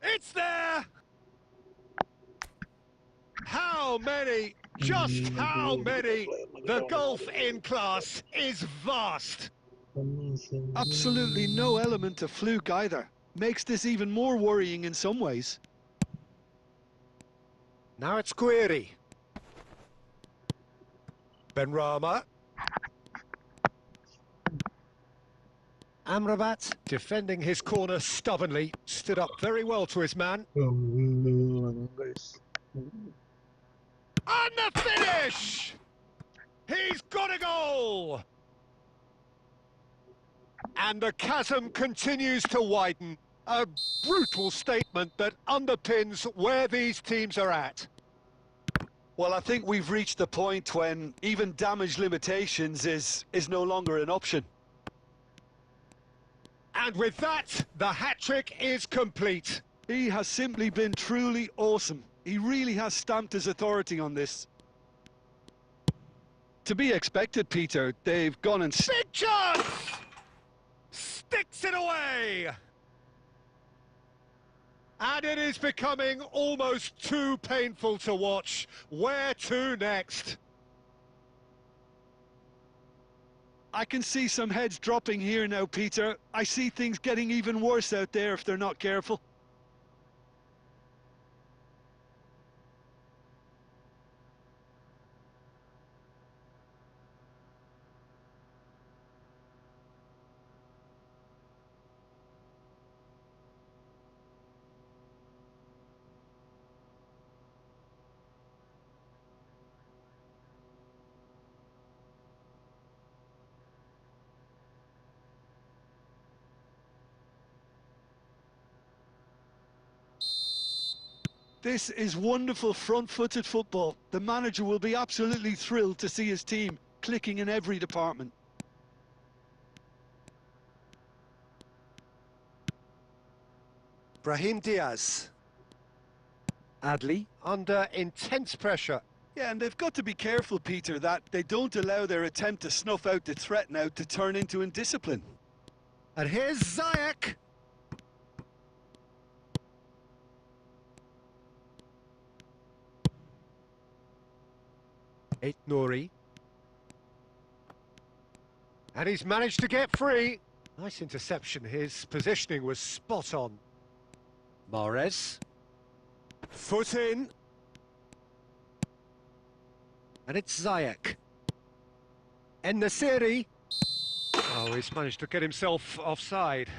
It's there! How many? Just how many? The gulf in class is vast. Absolutely no element of fluke either. Makes this even more worrying in some ways. Now it's Guiri. Benrahma. Amrabat, defending his corner stubbornly, stood up very well to his man. Guys. And the finish! He's got a goal! And the chasm continues to widen. A brutal statement that underpins where these teams are at. Well, I think we've reached the point when even damage limitations is no longer an option. And with that, the hat-trick is complete. He has simply been truly awesome. He really has stamped his authority on this. To be expected, Peter. They've gone and... Big chance! Sticks it away! And it is becoming almost too painful to watch. Where to next? I can see some heads dropping here now, Peter. I see things getting even worse out there if they're not careful. This is wonderful front-footed football. The manager will be absolutely thrilled to see his team clicking in every department. Brahim Diaz. Adli under intense pressure. Yeah, and they've got to be careful, Peter, that they don't allow their attempt to snuff out the threat now to turn into indiscipline. And here's Ziyech. Eight Nouri. And he's managed to get free. Nice interception. His positioning was spot on. Mahrez. Foot in. And it's Ziyech. En-Nesyri. Oh, he's managed to get himself offside.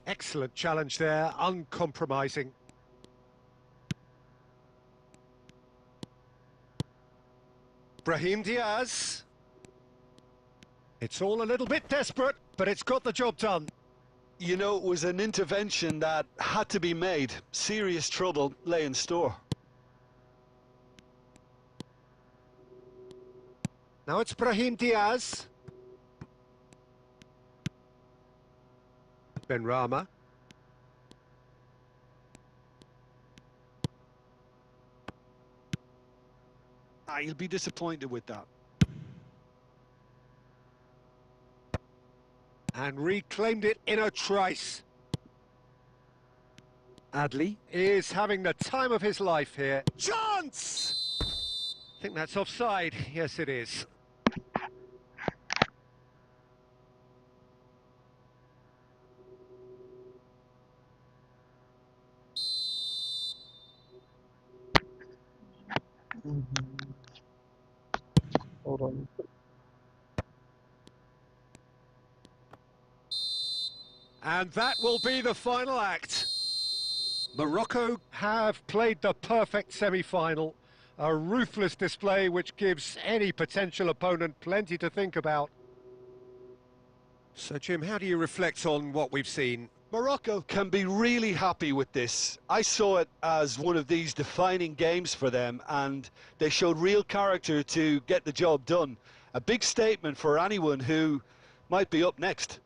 Excellent challenge there, uncompromising. Brahim Diaz. It's all a little bit desperate, but it's got the job done. You know, it was an intervention that had to be made. Serious trouble lay in store. Now it's Brahim Diaz. Benrahma. You'll be disappointed with that. And reclaimed it in a trice. Adli is having the time of his life here. Chance! I think that's offside. Yes, it is. Hold on. And that will be the final act. Morocco have played the perfect semi-final. A ruthless display which gives any potential opponent plenty to think about. So, Jim, how do you reflect on what we've seen? Morocco can be really happy with this. I saw it as one of these defining games for them, and they showed real character to get the job done. A big statement for anyone who might be up next.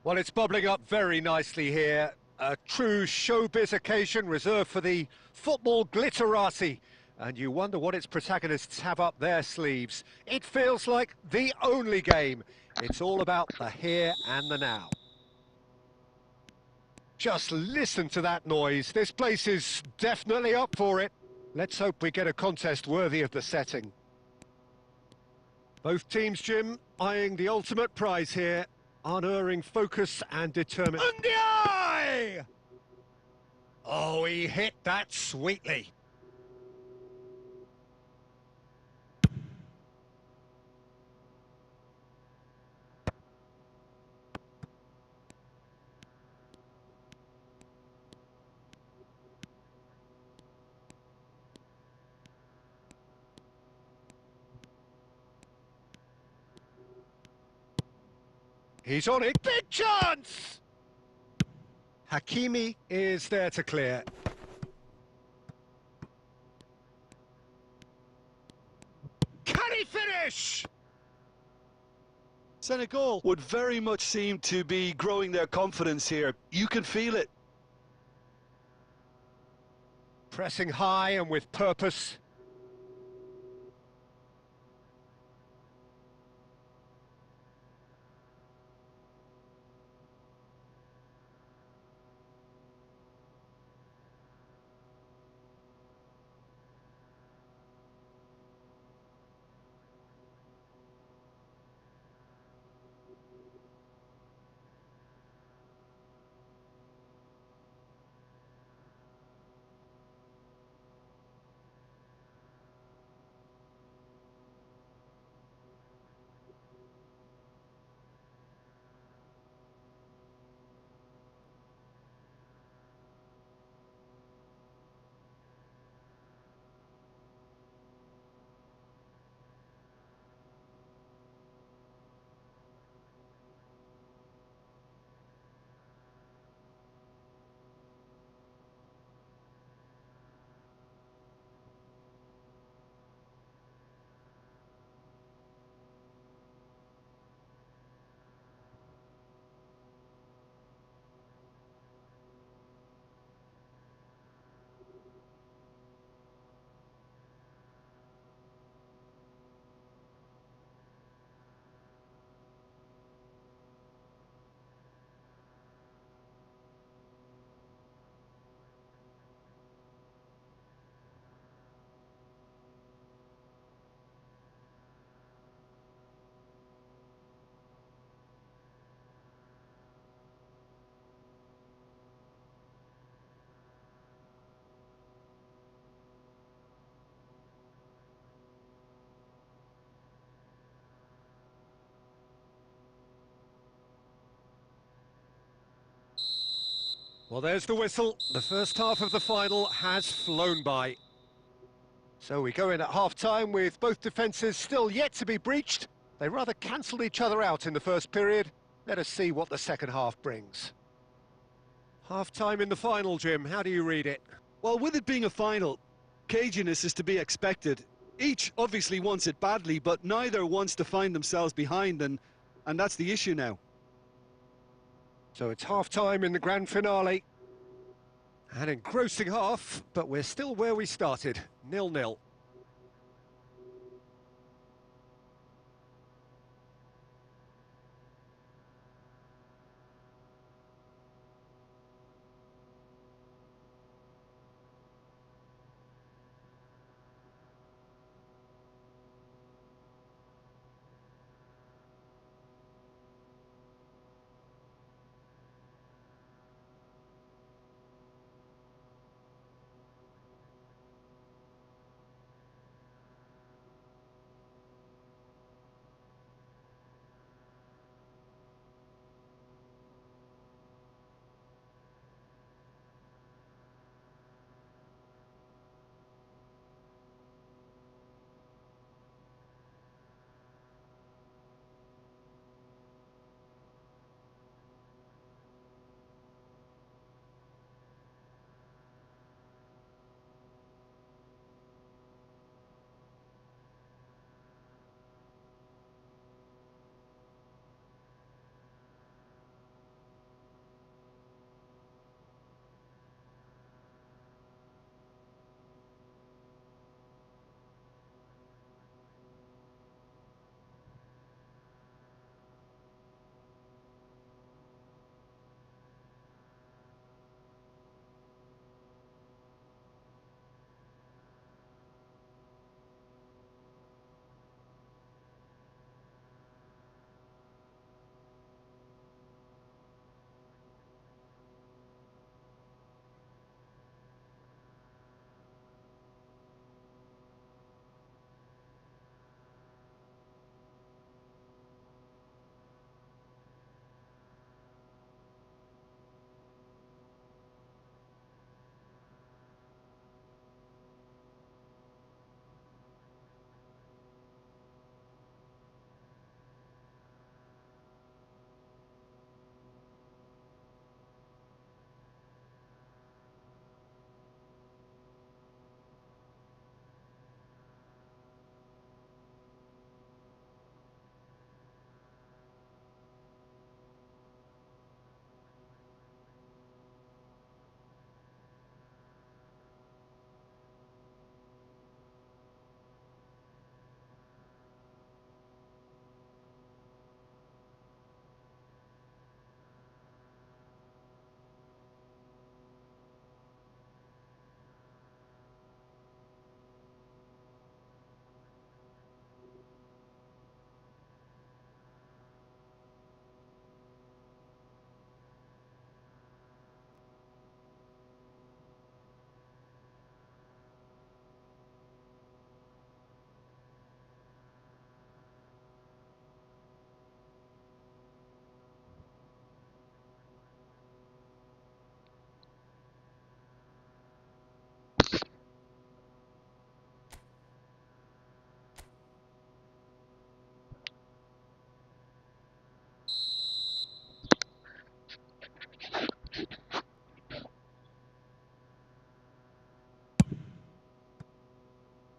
Well, it's bubbling up very nicely here. A true showbiz occasion reserved for the football glitterati. And you wonder what its protagonists have up their sleeves. It feels like the only game. It's all about the here and the now. Just listen to that noise. This place is definitely up for it. Let's hope we get a contest worthy of the setting. Both teams, Jim, eyeing the ultimate prize here. Unerring focus and determination. Undiai! Oh, he hit that sweetly. He's on it. Big chance! Hakimi is there to clear. Can he finish? Senegal would very much seem to be growing their confidence here. You can feel it. Pressing high and with purpose. Well, there's the whistle. The first half of the final has flown by. So we go in at half-time with both defences still yet to be breached. They rather cancelled each other out in the first period. Let us see what the second half brings. Half-time in the final, Jim. How do you read it? Well, with it being a final, caginess is to be expected. Each obviously wants it badly, but neither wants to find themselves behind, and that's the issue now. So it's half-time in the grand finale. An engrossing half, but we're still where we started, 0-0.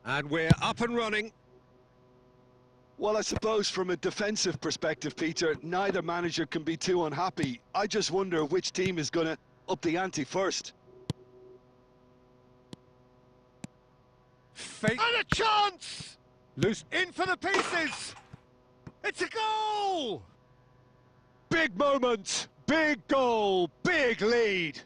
And we're up and running. Well, I suppose from a defensive perspective, Peter, neither manager can be too unhappy. I just wonder which team is going to up the ante first. And a chance! Loose in for the pieces! It's a goal! Big moment, big goal, big lead.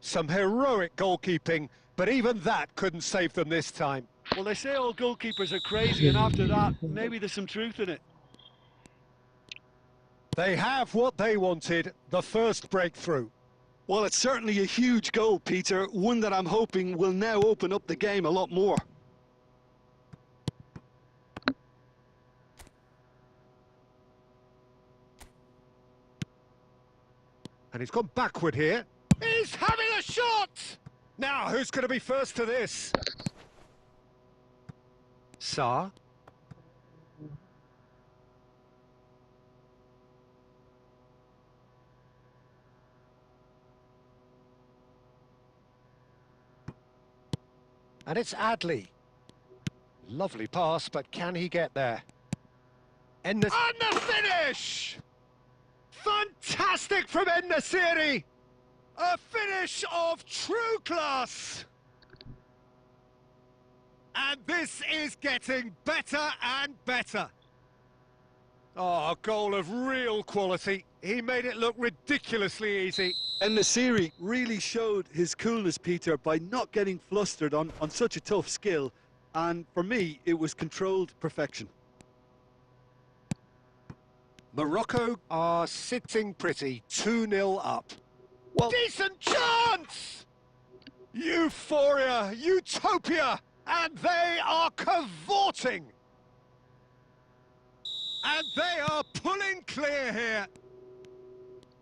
Some heroic goalkeeping, but even that couldn't save them this time. Well, they say all goalkeepers are crazy, and after that, maybe there's some truth in it. They have what they wanted, the first breakthrough. Well, it's certainly a huge goal, Peter, one that I'm hoping will now open up the game a lot more. And he's gone backward here. He's having a shot! Now, who's going to be first to this? Sa. And it's Adley. Lovely pass, but can he get there? And the finish! Fantastic from En-Nesyri! A finish of true class! And this is getting better and better. Oh, a goal of real quality. He made it look ridiculously easy. En-Nesyri really showed his coolness, Peter, by not getting flustered on such a tough skill. And for me, it was controlled perfection. Morocco are sitting pretty, 2-0 up. Well, decent chance! Euphoria, utopia, and they are cavorting. And they are pulling clear here.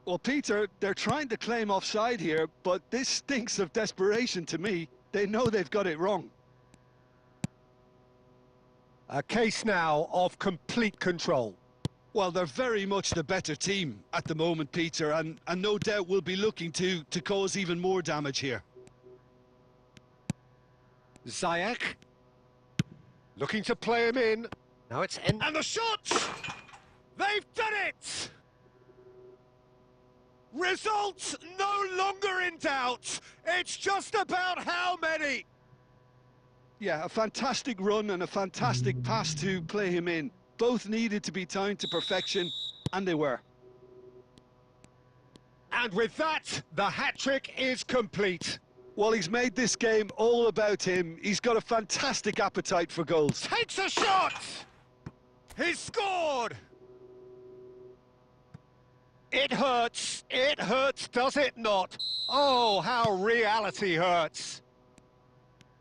Well, Peter, they're trying to claim offside here, but this stinks of desperation to me. They know they've got it wrong. A case now of complete control. Well, they're very much the better team at the moment, Peter, and no doubt will be looking to cause even more damage here. Ziyech looking to play him in. Now it's in. And the shot! They've done it! Results no longer in doubt. It's just about how many. Yeah, a fantastic run and a fantastic pass to play him in. Both needed to be timed to perfection, and they were. And with that, the hat-trick is complete. Well, he's made this game all about him. He's got a fantastic appetite for goals. Takes a shot! He's scored! It hurts, does it not? Oh, how reality hurts.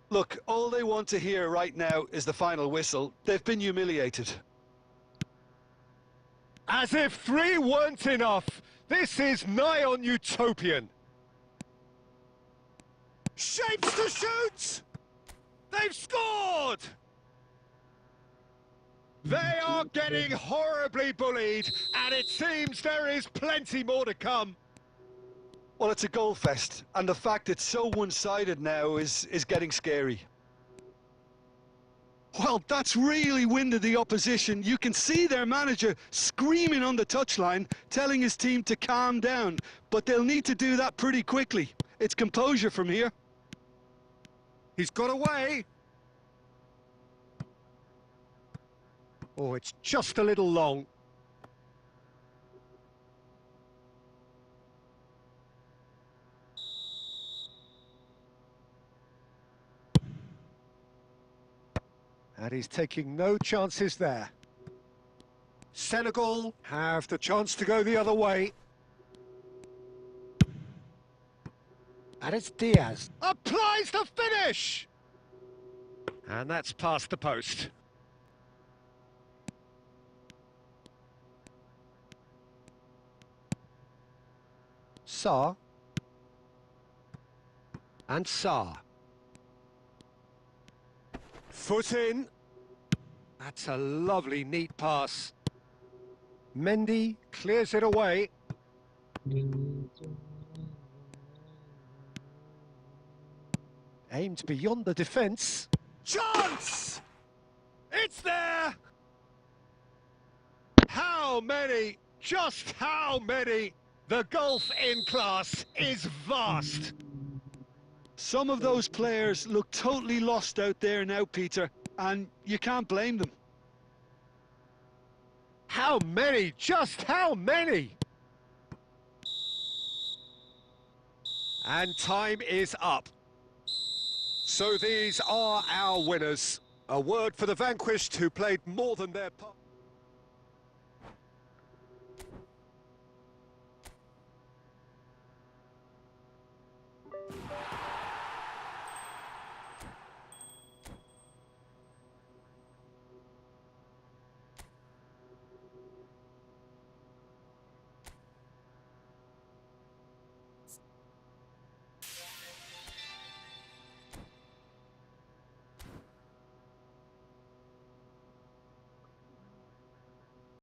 Look, all they want to hear right now is the final whistle. They've been humiliated. As if 3 weren't enough, this is nigh on utopian. Shapes to shoot! They've scored! They are getting horribly bullied, and it seems there is plenty more to come. Well, it's a goal fest, and the fact it's so one-sided now is getting scary. Well, that's really winded the opposition. You can see their manager screaming on the touchline, telling his team to calm down, but they'll need to do that pretty quickly. It's composure from here. He's got away. Oh, it's just a little long. And he's taking no chances there. Senegal have the chance to go the other way. And it's Diaz. Applies the finish! And that's past the post. Sa. And Sa. Foot in. That's a lovely, neat pass. Mendy clears it away. Aimed beyond the defence. Chance! It's there! How many? Just how many? The golf in class is vast. Some of those players look totally lost out there now, Peter, and you can't blame them. How many? Just how many? And time is up. So these are our winners. A word for the vanquished who played more than their part.